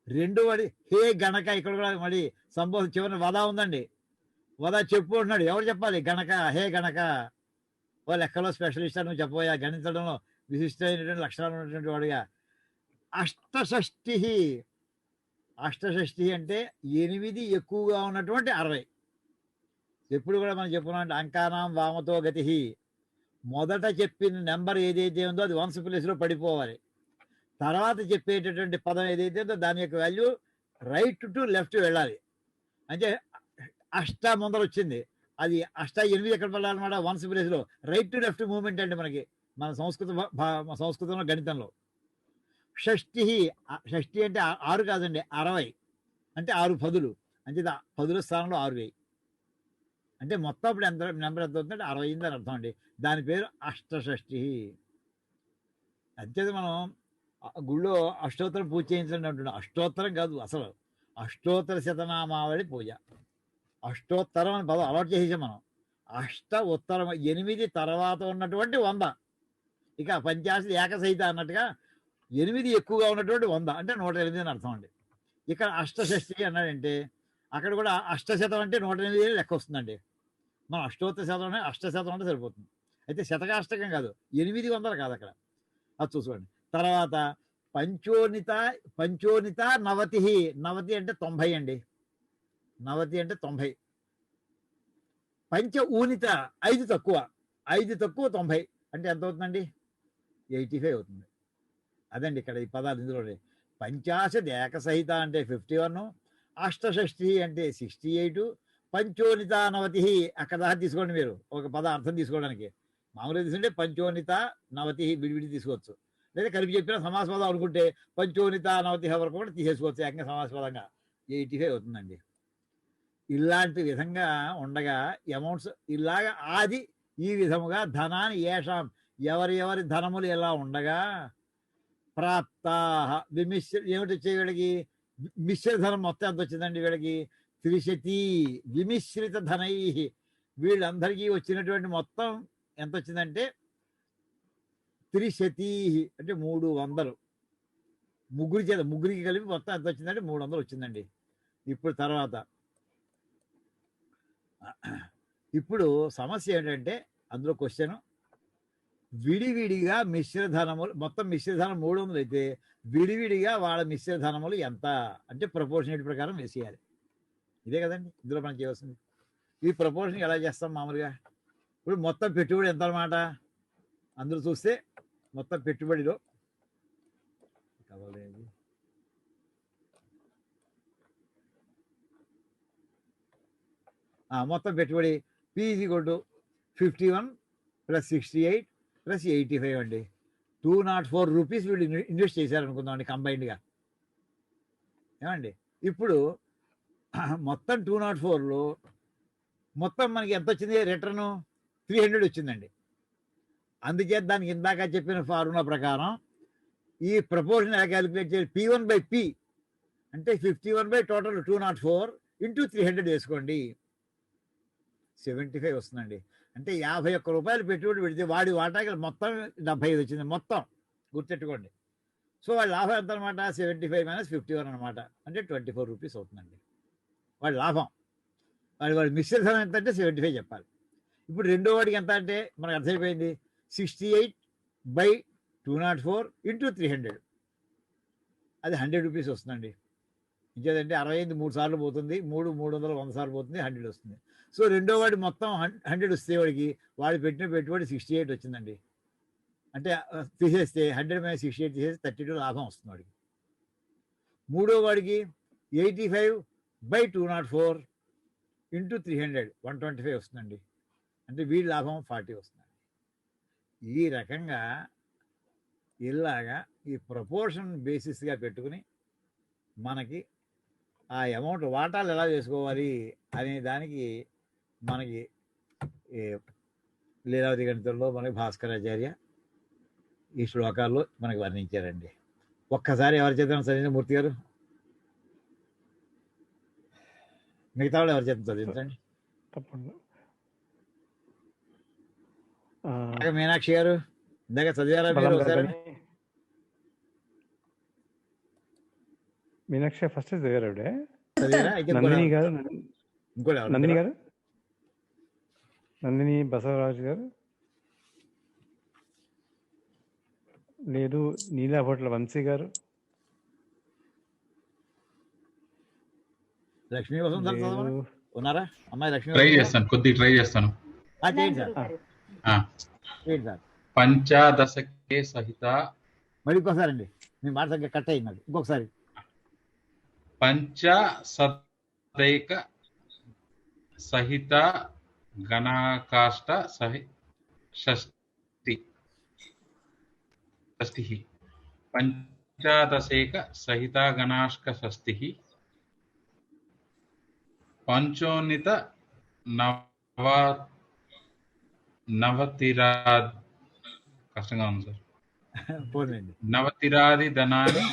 రెండో వాడి హే గణక. ఇక్కడ కూడా మళ్ళీ సంబోధన చివరి వద ఉందండి. వద చెప్పు అంటున్నాడు. ఎవరు చెప్పాలి? గణక. హే గణక, ఓ లెక్కలో స్పెషలిస్ట్ నువ్వు చెప్పబోయా, గణించడంలో విశిష్టమైనటువంటి లక్షణాలు ఉన్నటువంటి వాడుగా. అష్టషష్ఠి అంటే 8 ఎక్కువగా ఉన్నటువంటి 60. ఎప్పుడు కూడా మనం చెప్పుకున్నాం అంకానాం వామతో గతి. మొదట చెప్పిన నెంబర్ ఏదైతే ఉందో అది వన్స్ ప్లేస్లో పడిపోవాలి. తర్వాత చెప్పేటటువంటి పదం ఏదైతే ఉందో దాని యొక్క వాల్యూ రైట్ టు లెఫ్ట్ వెళ్ళాలి. అంటే అష్ట ముందర వచ్చింది, అది 8 ఎక్కడ పడాలన్నమాట? వన్స్ ప్లేస్లో రైట్ టు లెఫ్ట్ మూవ్మెంట్ అండి మనకి మన సంస్కృతంలో గణితంలో. షష్ఠి అంటే 6 కాదండి, 60. అంటే 6 పదులు. అంటే 10ల స్థానంలో 6 వేయి. అంటే మొత్తం అప్పుడు నెంబర్ ఎంత అవుతుందంటే 60 అయిందని అర్థం అండి. దాని పేరు అష్టషష్ఠి. అంతేది మనం గుళ్ళో అష్టోత్తరం పూజ చేయించండి అంటున్నాం. అష్టోత్తరం కాదు, అసలు అష్టోత్తర శతనామావళి పూజ. అష్టోత్తరం అని పదం అలవాటు చేసేసాం మనం. ఉత్తరం 8 తర్వాత ఉన్నటువంటి 100. ఇక పంచాశత్ ఏకసహిత అన్నట్టుగా 8 ఎక్కువగా ఉన్నటువంటి 100 అంటే 108 అని అర్థం అండి. ఇక్కడ అష్టషష్ఠి అన్నాడంటే అక్కడ కూడా అష్టశతం అంటే 108 లెక్క వస్తుందండి. మనం అష్టోత్తర శతం అంటే అష్టశతం అంటే సరిపోతుంది. అయితే శతకాష్టకం కాదు, 800 కాదు అక్కడ. అది చూసుకోండి. తర్వాత పంచోనిత నవతి. నవతి అంటే 90 అండి. నవతి అంటే 90. పంచ ఊనిత 5 తక్కువ. 5 తక్కువ 90 అంటే ఎంత అవుతుందండి? 85 అవుతుంది. అదండి ఇక్కడ ఈ పదాలు ఇందులో 50 ఏకసహిత అంటే 51, అష్టషష్ఠి అంటే 68, పంచోనిత నవతి అక్కడ దాకా తీసుకోండి. మీరు ఒక పద అర్థం తీసుకోవడానికి మామూలుగా తీసుకుంటే పంచోనిత నవతి విడివిడి తీసుకోవచ్చు, లేదా కలిపి చెప్పిన సమాసపదం అనుకుంటే పంచోనిత నవతి వరకు కూడా తీసేసుకోవచ్చు. ఏకంగా సమాసపదంగా 85 అవుతుందండి. ఇలాంటి విధంగా ఉండగా అమౌంట్స్ ఇలాగా ఆది ఈ విధముగా ధనాన్ని ఏషాం ఎవరి ధనములు ఎలా ఉండగా ప్రాప్తా ఏమిటి వచ్చే వీళ్ళకి మిశ్రధనం మొత్తం ఎంత వచ్చిందండి వీళ్ళకి 300 విమిశ్రిత ధనై వీళ్ళందరికీ వచ్చినటువంటి మొత్తం ఎంత వచ్చిందంటే 300 అంటే 300 ముగ్గురికి కలిపి మొత్తం ఎంత వచ్చిందంటే 300 వచ్చిందండి. ఇప్పుడు సమస్య ఏంటంటే అందులో క్వశ్చన్ విడివిడిగా మిశ్రధనములు మొత్తం మిశ్రధనం 300 అయితే విడివిడిగా వాళ్ళ మిశ్రధనములు ఎంత అంటే ప్రపోర్షనేట్ ప్రకారం వేసేయాలి. ఇదే కదండి ఇందులో మనం చేయవలసింది. ఈ ప్రపోర్షన్ ఎలా చేస్తాం మామూలుగా? ఇప్పుడు మొత్తం పెట్టుబడి ఎంత అన్నమాట అందరూ చూస్తే మొత్తం పెట్టుబడిలో మొత్తం పెట్టుబడి P = 51 + 68 + 85 అండి. 204 రూపీస్ వీళ్ళు ఇన్వెస్ట్ చేశారనుకుందామండి కంబైన్డ్గా. ఏమండి ఇప్పుడు మొత్తం 204లో మొత్తం మనకి ఎంత వచ్చింది? రిటర్ను 300 వచ్చిందండి. అందుచేత దానికి ఇందాక చెప్పిన ఫార్ములా ప్రకారం ఈ ప్రపోర్షన్ ఎలా క్యాలిక్యులేట్ చేయాలి? P1/P అంటే 51 టోటల్ 204 × 300 వేసుకోండి, 75 వస్తుందండి. అంటే 51 రూపాయలు పెట్టుబడి పెడితే వాడి వాటాకి మొత్తం 75 వచ్చింది మొత్తం, గుర్తెట్టుకోండి. సో వాళ్ళ లాభం ఎంత అనమాట? 75 - 51 అనమాట, అంటే 24 రూపీస్ అవుతుందండి వాడి లాభం. వాడి మిశ్రధనం ఎంత అంటే 75 చెప్పాలి. ఇప్పుడు రెండో వాడికి ఎంత అంటే మనకు అర్థమైపోయింది, 68/204 × 300 అది 100 రూపీస్ వస్తుందండి. ఇంకేదంటే 65 3 సార్లు పోతుంది, 300 100 సార్లు పోతుంది, 100 వస్తుంది. సో రెండో వాడి మొత్తం 100 వస్తే వాడికి వాడు పెట్టిన పెట్టుబడి 68 వచ్చిందండి. అంటే తీసేస్తే 100 - 68 తీసేసి 32 లాభం వస్తుంది వాడికి. మూడో వాడికి 85/204 × 300 125 వస్తుందండి. అంటే వీడి లాభం 40 వస్తుందండి. ఈ రకంగా ఇలాగా ఈ ప్రపోర్షన్ బేసిస్గా పెట్టుకుని మనకి ఆ అమౌంట్ వాటాలు ఎలా చేసుకోవాలి అనే దానికి మనకి లీలావతి గణితంలో మనకి భాస్కరాచార్య ఈ శ్లోకాల్లో మనకి వర్ణించారండి. ఒక్కసారి ఎవరి చేద్దాం చదివిన మూర్తి గారు, మిగతా వాళ్ళు ఎవరి చేద్దాం చదివించండి. తప్పకుండా. మీనాక్షి గారు ఇందాక చదివారా మీరు? ఒకసారి మీనాక్షి ఫస్ట్ చదివారు ఆవిడ. చదివారా? నందిని గారు, ఇంకోటి నందిని గారు, నందిని బసవరాజు గారు లేదు, నీలాభట్ల వంశీ గారు, లక్ష్మీ వసంత ఉన్నారా? అమ్మాయి లక్ష్మీ ట్రై చేస్తాను, కొద్దిగా ట్రై చేస్తాను. చేయండి సార్. పంచాదశకే సహిత మరి ఇంకోసారి అండి, మీ మాట సంఖ్య కట్ అయింది నాకు, ఇంకొకసారి. పంచశతైక సహిత గణాకాష్ట షష్ఠి పంచదశైక సహిత గణాష్క షష్ఠి పంచోన్నిత నవతిరాద్ కష్టంగా ఉంది సార్. నవతిరాది ధనాన్ని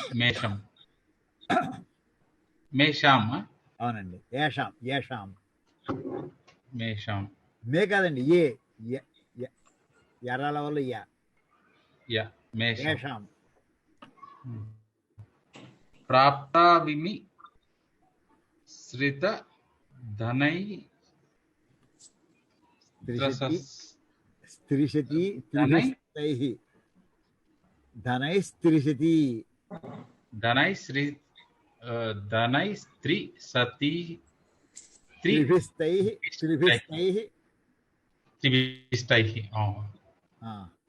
మేషాం. అవునండి, ఏషాం మే కాదండి, ఎర్రాల వల్ల మేషాం. ప్రాప్తావిమి శ్రిత ధనై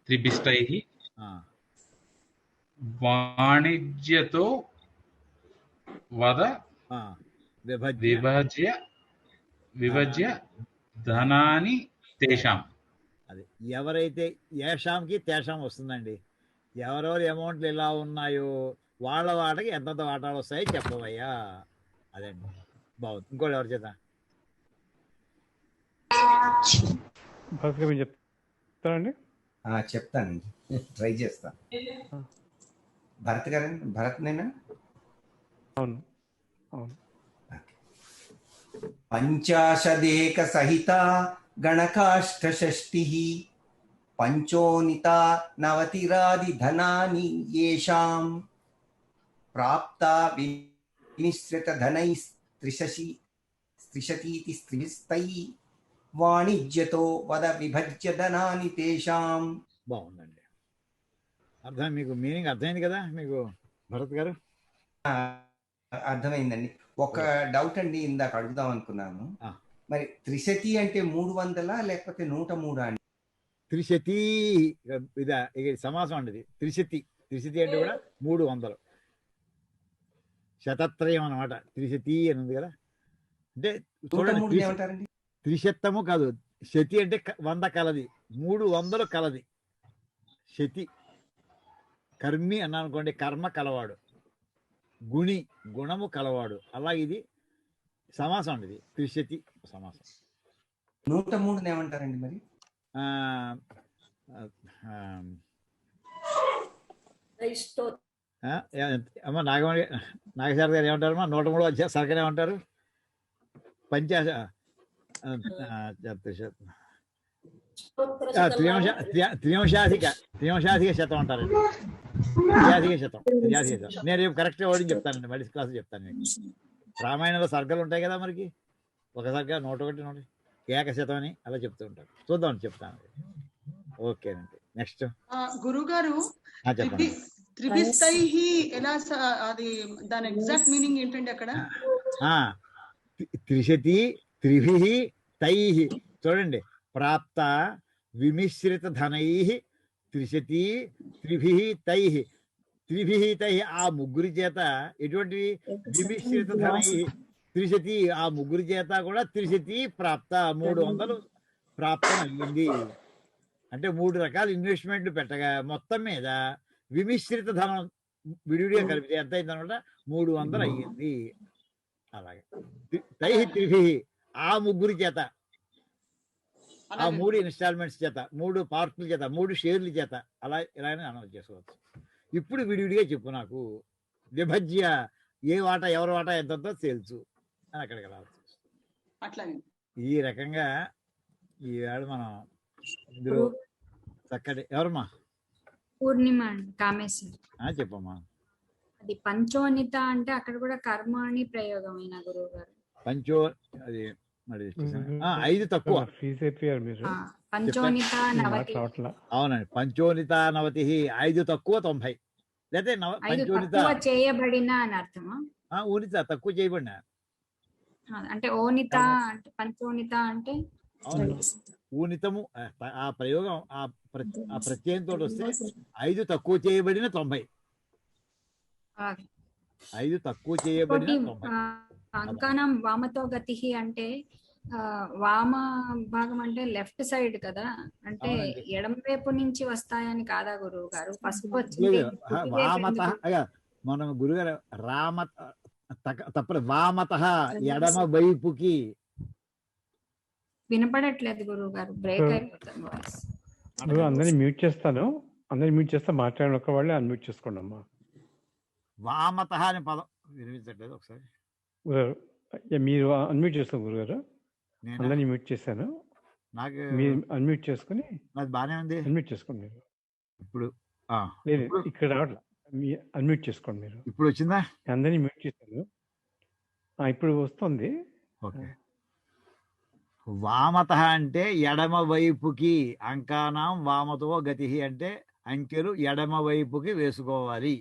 త్రిభిష్టైః వాణిజ్యతో వద ఆ, విభజ్య విభజ్య విభజ్య ధనాని తేషాం. అది ఎవరైతే ఏషాంకి తేషాం వస్తుందండి. ఎవరెవరి అమౌంట్లు ఎలా ఉన్నాయో వాళ్ళ వాటకి ఎంతంత వాటాలు వస్తాయో చెప్పవయ్యా. అదండి, బాగుంది. ఇంకోటి ఎవరు చేద్దాం? భరత్ గారు మీరు చెప్తారండి? చెప్తానండి, ట్రై చేస్తాను. భరత్ గారండి, భరత్ నేనా? అవును అవును. పంచాశదేక సహిత గణకాష్టషష్టి పంచోనితా నవతిరాది ధనాని యేషాం ప్రాప్తా వినిశ్రిత ధనై త్రిశతీతి స్త్రిస్తై వాణిజ్యతో వద విభజ్య ధనాని తేషాం. బాగుందండి. అర్థం, మీకు మీనింగ్ అర్థమైంది కదా మీకు భరత్ గారు? అర్థమైందండి. ఒక డౌట్ అండి, ఇందాక అడుగుదాం అనుకున్నాను. ఆ. మరి త్రిశతి అంటే 300 లేకపోతే 103 అండి? త్రిశతి ఇదా, ఇక సమాసం అండి ఇది. త్రిశతి, త్రిశతి అంటే కూడా 300. శతత్రయం అన్నమాట. త్రిశతి అని ఉంది కదా. అంటే చూడండి, 103 ఏమంటారండి? త్రిశతము కాదు, శతి అంటే 100 కలది, 300 కలది శతి. కర్మి అన్నా అనుకోండి, కర్మ కలవాడు, గుణి గుణము కలవాడు. అలాగే ఇది సమాసం అండి, ఇది త్రిశతి సమాసం. 103 ఏమంటారండి మరి? అమ్మ నాగశారద గారు ఏమంటారమ్మా? 103 వచ్చా సరకనే ఏమంటారు? పంచాశ త్రియంశాధిక శతం అంటారండి. త్రియాధిక శతం. నేను రేపు కరెక్ట్గా ఓడించి చెప్తానండి, మళ్ళీ క్లాస్ చెప్తాను మీకు. రామాయణంలో సర్గలు ఉంటాయి కదా మనకి, ఒక సర్గ 101 ఏకశతం అని అలా చెప్తూ ఉంటారు. చూద్దాం, చెప్తాను. ఓకేనండి, నెక్స్ట్. గురుగారు, చెప్పండి. త్రిభిస్తైహి ఎలా అది దాని ఎగ్జాక్ట్ మీనింగ్ ఏంటండి అక్కడ? త్రిశతి త్రిభి తైహి. చూడండి, ప్రాప్త విమిశ్రిత ధనై త్రిశతి త్రిభి తైహి. త్రిభి తైహి ఆ ముగ్గురి చేత ఎటువంటివి? విమిశ్రిత ధనై త్రిశతి, ఆ ముగ్గురి చేత కూడా త్రిశతి ప్రాప్త 300 ప్రాప్తం అయ్యింది. అంటే 3 రకాల ఇన్వెస్ట్మెంట్లు పెట్టగా మొత్తం మీద విమిశ్రిత ధనం విడివిడిగా కలిపితే ఎంత అయింది అనమాట? 300 అయ్యింది. అలాగే తైహి త్రిభి, ఆ ముగ్గురి చేత, ఆ 3 ఇన్స్టాల్మెంట్స్ చేత, 3 పార్ట్ల చేత, 3 షేర్ల చేత, అలా ఇలానే అనౌన్స్ చేసుకోవచ్చు. ఇప్పుడు విడివిడిగా చెప్పు నాకు. విభజ్య, ఏ వాటా ఎవరి వాటా ఎంతంతో తెలుసు అని అక్కడికి రావచ్చు. అట్లాగే ఈ రకంగా ఈవేళ మనం ఇందులో చక్కటి ఎవరమ్మా? పూర్ణిమ అండి, కామేశ్వరి. చెప్పమ్మా. అది పంచోనిత అంటే అక్కడ కూడా కర్మ అని ప్రయోగమైన గురువు గారు. పంచో అది మరి 5 తక్కువ. పంచోనిత నవతి. అవునండి, పంచోనిత నవతి, 5 తక్కువ 90. లేకపోతే పంచోనిత చేయబడిన అని అర్థమా? ఊనిత తక్కువ చేయబడిన అంటే ఓనిత అంటే పంచోనిత అంటే ఊనితము. ఆ ప్రయోగం ఆ ప్రత్యయంతో వస్తే 5 తక్కువ చేయబడిన 90. 5 తక్కువ చేయబడిన 90. అంకానం వామతో గతి అంటే వామ భాగం అంటే లెఫ్ట్ సైడ్ కదా, అంటే ఎడమ వైపు నుంచి వస్తాయని కాదా గురువు గారు? ఫస్ట్ వచ్చింది వామత. మనం గురుగారు రామ తప్పదు, వామత ఎడమ వైపుకి. వినపడట్లేదు గురువు గారు, బ్రేక్ అయిపోతుంది వాయిస్. అందరినీ మ్యూట్ చేస్తాను, అందరినీ మ్యూట్ చేస్తా, మాట్లాడిన ఒక్క వాళ్ళే అన్మ్యూట్ చేసుకోండి అమ్మా. వామత అనే పదం వినిపించట్లేదు. ఒకసారి మీరు అన్మ్యూట్ చేసుకోండి గురుగారు. అందరినీ మ్యూట్ చేశాను, నాకు మీరు అన్మ్యూట్ చేసుకుని. నాకు బాగానే ఉంది, అన్మ్యూట్ చేసుకోండి మీరు. ఇప్పుడు లేదు, ఇక్కడ రావట్లా, అన్మ్యూట్ చేసుకోండి మీరు. ఇప్పుడు వచ్చిందా? అందరినీ మ్యూట్ చేశాను, ఇప్పుడు వస్తుంది. ఓకే. వామత అంటే ఎడమ వైపుకి, అంకానాం వామతో గతి అంటే అంకెలు ఎడమ వైపుకి వేసుకోవాలి.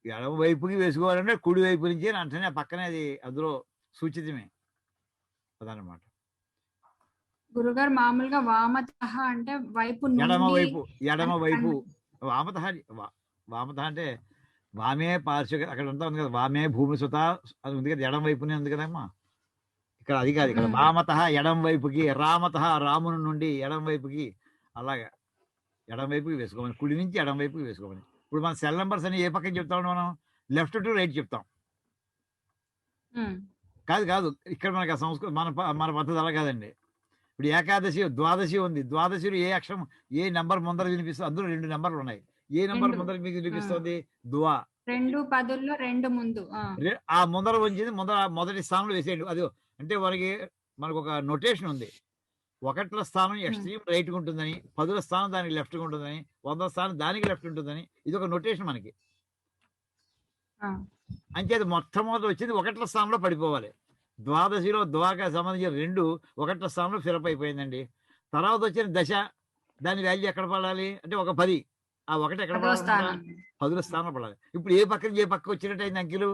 ఎడమ వైపుకి వేసుకోవాలంటే కుడి వైపు నుంచి అంటేనే పక్కనే అది అందులో సూచితమే అదనమాట. గురుగారు మామూలుగా వామత అంటే వైపు, ఎడమ వైపు, ఎడమ వైపు. వామత అంటే వామే పార్శ్వ అక్కడ అంతా ఉంది కదా, వామే భూమి సుత అది ఉంది కదా, ఎడం వైపునే ఉంది కదమ్మా. ఇక్కడ అది కాదు, ఇక్కడ వామత ఎడం వైపుకి, రామత రాముని నుండి ఎడం వైపుకి, అలాగా ఎడం వైపుకి వేసుకోమని, కుడి నుంచి ఎడం వైపుకి వేసుకోమని. ఇప్పుడు మన సెల్ నెంబర్స్ అని ఏ పక్కన చెప్తాం మనం? లెఫ్ట్ టు రైట్ చెప్తాం. కాదు కాదు, ఇక్కడ మనకి ఆ సంస్కృతి మన పద్ధతి అలా కాదండి. ఇప్పుడు ఏకాదశి ద్వాదశి ఉంది, ద్వాదశిలో ఏ అక్షరం ఏ నెంబర్ ముందర వినిపిస్తుంది? అందులో 2 నెంబర్లు ఉన్నాయి. ఏ నెంబర్ ముందర మీకు వినిపిస్తుంది? దువా. 2 పదుల్లో 2 ముందు. ఆ ముందర ఉంచింది మొదటి స్థానంలో వేసేయండి. అది అంటే మనకు ఒక నొటేషన్ ఉంది. 1వ స్థానం ఎక్స్ట్రీమ్ రైట్ ఉంటుందని, 10వ స్థానం దానికి లెఫ్ట్ ఉంటుందని, 100వ స్థానం దానికి లెఫ్ట్ ఉంటుందని, ఇది ఒక నొటేషన్ మనకి. అంచేది మొట్టమొదటి వచ్చింది 1వ స్థానంలో పడిపోవాలి. ద్వాదశిలో ద్వాకి సంబంధించిన 2 1వ స్థానంలో ఫిరప్ అయిపోయిందండి. తర్వాత వచ్చిన దశ, దాని వాల్యూ ఎక్కడ పడాలి అంటే ఒక 10. ఆ 1 ఎక్కడ పడాలి? 10వ స్థానంలో పడాలి. ఇప్పుడు ఏ పక్క నుంచి ఏ పక్క వచ్చినట్టు అయింది అంకెలు?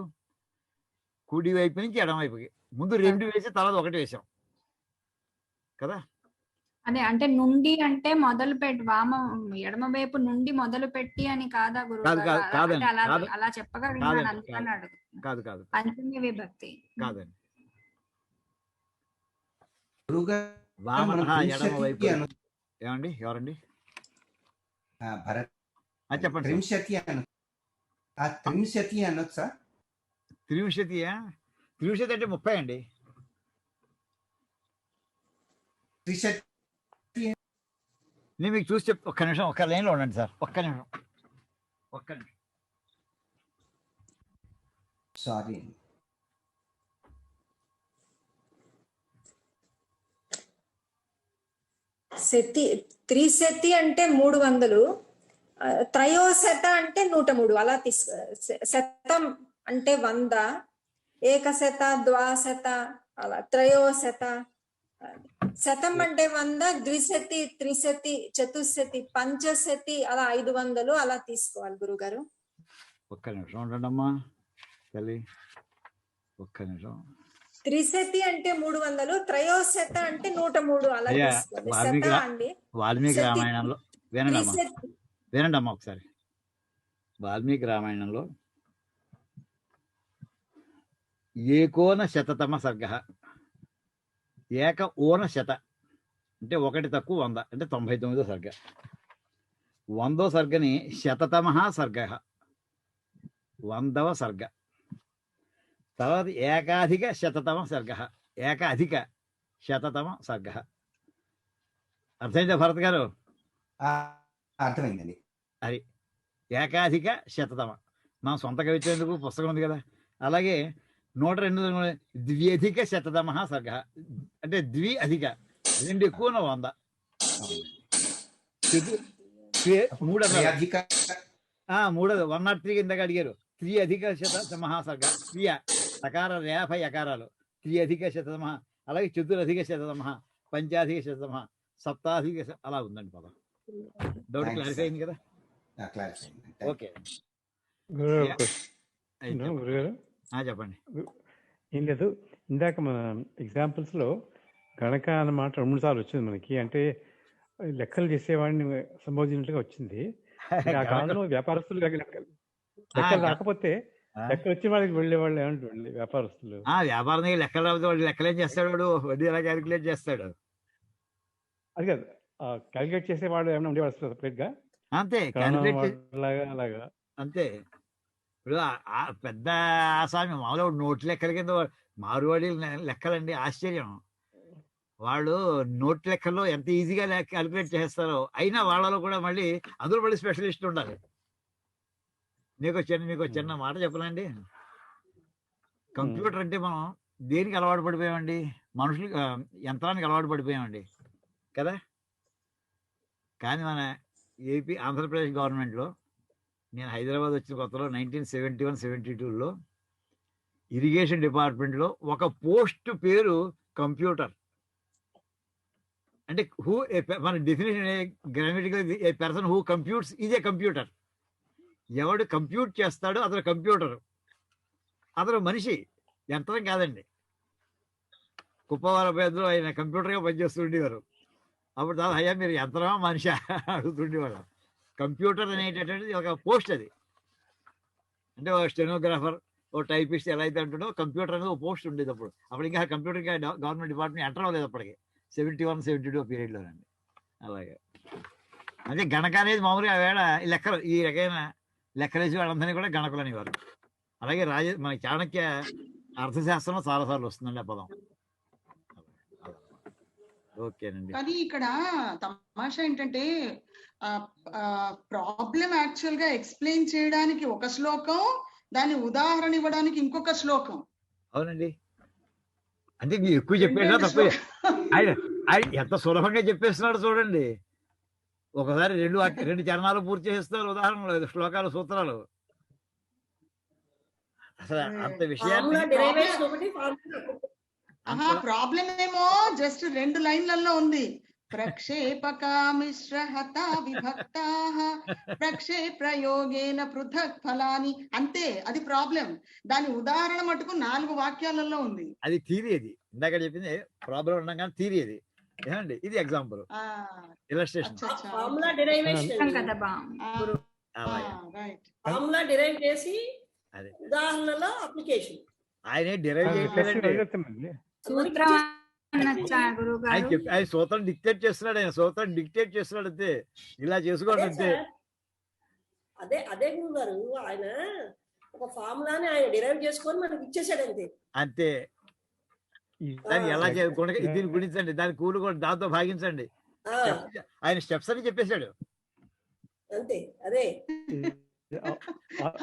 కుడి వైపు నుంచి ఎడం వైపుకి. ముందు 2 వేసి తర్వాత 1 వేసాం కదా. అదే అంటే నుండి అంటే మొదలు పెట్టి ఎడమ వైపు నుండి మొదలు పెట్టి అని కాదా గురువు? అలా చెప్పగా విన్నాను, అందుకని అడుగుతున్నా. కాదు కాదు, పంచమి విభక్తి కాదండి. ఎడమ వైపు ఏమండి? ఎవరండి? భరత్ చెప్పండి. త్రింశతి అనొచ్చా? త్రింశతి అంటే 30 అండి. నేను మీకు చూసి చెప్తా. ఒక్క నిమిషం, ఒక్క లైన్లో ఉండండి సార్. ఒక్క నిమిషం. సారీ. త్రిశతి అంటే 300, త్రయోశత అంటే 103. అలా శతం అంటే 100, ఏకశత, ద్వాశత, అలా త్రయోశత. శతం అంటే 100, ద్విశతి, త్రిశతి, చతుశతి, పంచశతి, అలా 500 అలా తీసుకోవాలి గురుగారు. ఒక్క నిమిషం ఉండండమ్మా తల్లి, ఒక్క నిమిషం. త్రిశతి అంటే 300, త్రయోశత అంటే 103 అలా తీసుకోవాలి. వాల్మీకి రామాయణంలో వినండి అమ్మా ఒకసారి. వాల్మీకి రామాయణంలో ఏకోన శతతమ సర్గ, ఏక ఓన శత అంటే 1 తక్కువ 100 అంటే 99వ సర్గ. 100వ సర్గని శతతమ సర్గ, 100వ సర్గ. తర్వాత ఏకాధిక శతతమ సర్గ, ఏకాధిక శతతమ సర్గ. అర్థమైందా భరత్ గారు? అర్థమైందండి. అది ఏకాధిక శతతమ. నా సొంత కవిత్వేందుకు పుస్తకం ఉంది కదా. అలాగే 102 ద్వ్యధిక శతతమ సర్గ అంటే ద్వి అధిక, 2 ఎక్కువ 100. 103 కిందగా అడిగారు. 3 అధిక శతతమ సర్గ, స్త్రీయ సకార రేఫ యకారాలు 3 అధిక శతతమ. అలాగే 4 శతతమ, 5 శతతమ, 7 అలా ఉందండి పదం. డౌట్ క్లారిఫై అయింది కదా? ఓకే చెప్పండి. ఏం లేదు, ఇందాక మన ఎగ్జాంపుల్స్ లో గణక అన్నమాట 2-3 సార్లు వచ్చింది మనకి. అంటే లెక్కలు చేసేవాడిని సంబోధించినట్టుగా వచ్చింది. ఆ కాలంలో వ్యాపారస్తులు లెక్కలు రాకపోతే లెక్కలు వచ్చే వాళ్ళకి వెళ్ళే వాళ్ళు ఏమంటుంది వ్యాపారస్తులు. వ్యాపారం లెక్కలు రాకపోతే వాడు లెక్కలేం చేస్తాడు? వాడు వడ్డీ ఎలా క్యాలిక్యులేట్ చేస్తాడు? అది కాదు, క్యాలిక్యులేట్ చేసేవాడు ఏమైనా ఉండేవాడు సపరేట్ గా? అంతే, అలాగా అంతే. ఇప్పుడు పెద్ద ఆసామి మామూలు నోట్ల లెక్కల కింద మారువాడి లెక్కలండి. ఆశ్చర్యం. వాళ్ళు నోట్ లెక్కల్లో ఎంత ఈజీగా క్యాలిక్యులేట్ చేస్తారో, అయినా వాళ్ళలో కూడా మళ్ళీ అందులో మళ్ళీ స్పెషలిస్ట్ ఉండాలి. మీకు చిన్న మాట చెప్పనండి. కంప్యూటర్ అంటే మనం దేనికి అలవాటు పడిపోయామండి? మనుషులు యంత్రానికి అలవాటు పడిపోయామండి కదా. కానీ మన ఆంధ్రప్రదేశ్ గవర్నమెంట్లో, నేను హైదరాబాద్ వచ్చిన కొత్తలో 1971-72లో ఇరిగేషన్ డిపార్ట్మెంట్లో ఒక పోస్ట్ పేరు కంప్యూటర్. అంటే మన definition grammatical a person who computes is a computer. ఎవడు కంప్యూట్ చేస్తాడో అతను కంప్యూటర్, అతను మనిషి, యంత్రం కాదండి. కుప్పవాల పేదలో ఆయన కంప్యూటర్గా పనిచేస్తుండేవారు. అప్పుడు దాని అయ్యా మీరు యంత్రమా మనిషి అడుగుతుండేవాడు. కంప్యూటర్ అనేటటువంటిది ఒక పోస్ట్. అది అంటే ఓ స్టెనోగ్రాఫర్, ఓ టైపిస్ట్ ఎలా అయితే అంటాడో కంప్యూటర్ అనేది ఓ పోస్ట్ ఉండేది అప్పుడు ఇంకా కంప్యూటర్ గవర్నమెంట్ డిపార్ట్మెంట్ ఎంటర్ అవ్వలేదు అప్పటికి 71-72 పీరియడ్లోనండి. అలాగే అంటే గణక అనేది మామూలుగా వేళ ఈ లెక్కలు ఈ రకమైన లెక్కలేసి వాళ్ళందరినీ కూడా గణకులు అనేవారు. అలాగే మన చాణక్య అర్థశాస్త్రంలో చాలాసార్లు వస్తుందండి ఆ పదం. ఓకేనండి. కానీ ఇక్కడ తమాషా ఏంటంటే ప్రాబ్లం యాక్చువల్ గా ఎక్స్ప్లెయిన్ చేయడానికి ఒక శ్లోకం, దాని ఉదాహరణ ఇవ్వడానికి ఇంకొక శ్లోకం. అవునండి. అంటే మీరు ఎక్కువ చెప్పేసినా తప్ప ఆయన ఎంత సులభంగా చెప్పేస్తున్నాడు చూడండి. ఒకసారి రెండు చరణాలు పూర్తి చేస్తున్నారు, ఉదాహరణలు, శ్లోకాలు, సూత్రాలు. అసలు అంత విషయాన్ని ప్రాబ్లం ఏమో జస్ట్ 2 లైన్లలో ఉంది. ప్రక్షేపకామిశ్రహత విభక్తాః ప్రక్షేప్రయోగేన పృథక్ ఫలాని, అంతే. అది ప్రాబ్లం. దాని ఉదాహరణ మటుకు 4 వాక్యాలలో ఉంది. అది థియరీ. అది ఇందాక చెప్పింది ప్రాబ్లం ఉండగా థియరీ. అది ఏమండి, ఇది ఎగ్జాంపుల్, ఇలస్ట్రేషన్. ఫార్ములా డెరైవేషన్ కదా బా గురు. ఫార్ములా డెరైవ్ చేసి ఉదాహరణలో అప్లికేషన్. ఆయనే డెరైవ్ చేయట్లేదండి, సూత్రం అనొచ్చా గురువు గారు? ఆయన సూత్రం డిక్టేట్ చేస్తున్నాడు. ఆయన సూత్రం డిక్టేట్ చేస్తున్నాడు అంతే. ఇలా చేసుకోండి అంతే. అదే గురువు గారు, ఆయన ఒక ఫార్ములాని ఆయన డెరైవ్ చేసుకొని మనకి ఇచ్చేసాడు అంతే. అంతే. దాన్ని ఎలా దీన్ని గుణించండి, దాని కూలు కూడా దాంతో భాగించండి. ఆయన స్టెప్స్ అని చెప్పేశాడు అంతే. అదే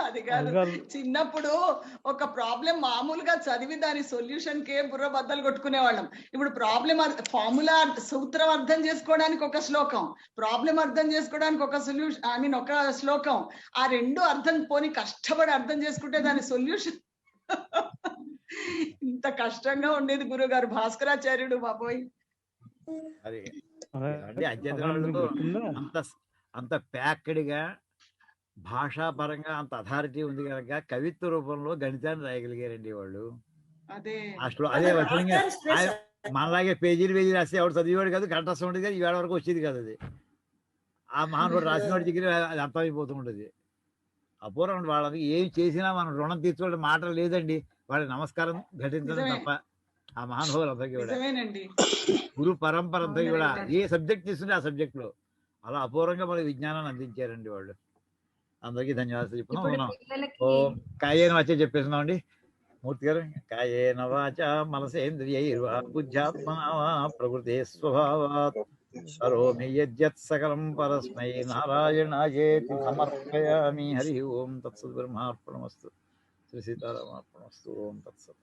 అది కాదు, చిన్నప్పుడు ఒక ప్రాబ్లం మామూలుగా చదివి దాని సొల్యూషన్ కే బుర్ర బద్దలు కొట్టుకునేవాళ్ళం. ఇప్పుడు ప్రాబ్లం ఫార్ములా సూత్రం అర్థం చేసుకోవడానికి ఒక శ్లోకం, ప్రాబ్లం అర్థం చేసుకోవడానికి ఒక సొల్యూషన్, ఐ మీన్ ఒక శ్లోకం. ఆ 2 అర్థం పోని కష్టపడి అర్థం చేసుకుంటే దాని సొల్యూషన్ ఇంత కష్టంగా ఉండేది గురుగారు. భాస్కరాచార్యుడు బాబోయ్. అది అంత ప్యాక్డ్గా భాషాపరంగా అంత అథారిటీ ఉంది కనుక కవిత్వ రూపంలో గణితాన్ని రాయగలిగారండి వాళ్ళు. అదే వచనంగా మనలాగే పేజీలు రాస్తే ఎవరు చదివేవాడు కాదు, కంఠస్థం ఉండేది కాదు, ఈవేళ వరకు వచ్చేది కాదు. అది ఆ మహానుడు రాసినవాడి దగ్గర అది అర్థమైపోతుంటుంది. అపూర్వం. వాళ్ళకి ఏం చేసినా మనం రుణం తీర్చుకోవడం మాట లేదండి. వాళ్ళకి నమస్కారం ఘటించడం తప్ప ఆ మహానుభావులు అందరికీ కూడా, గురు పరంపర అంతా కూడా ఏ సబ్జెక్ట్ తీసుకుంటే ఆ సబ్జెక్ట్ లో అలా అపూర్వంగా మనకి విజ్ఞానాన్ని అందించారండి వాళ్ళు. అందరికీ ధన్యవాదాలు చెప్పుకున్నాం. ఓం కాయేన వాచ చెప్పేస్తున్నాం అండి మూర్తి గారు. కాయేన వాచ మనసేంద్రియైర్వా బుద్ధ్యాత్మనా వా ప్రకృతే స్వభావాత్ కరోమి యద్యత్ సకలం పరస్మై నారాయణాయేతి సమర్పయామి. హరి ఓం తత్సత్. బ్రహ్మార్పణమస్తు. శ్రీ సీతారామార్పణమస్తు. ఓం తత్సత్.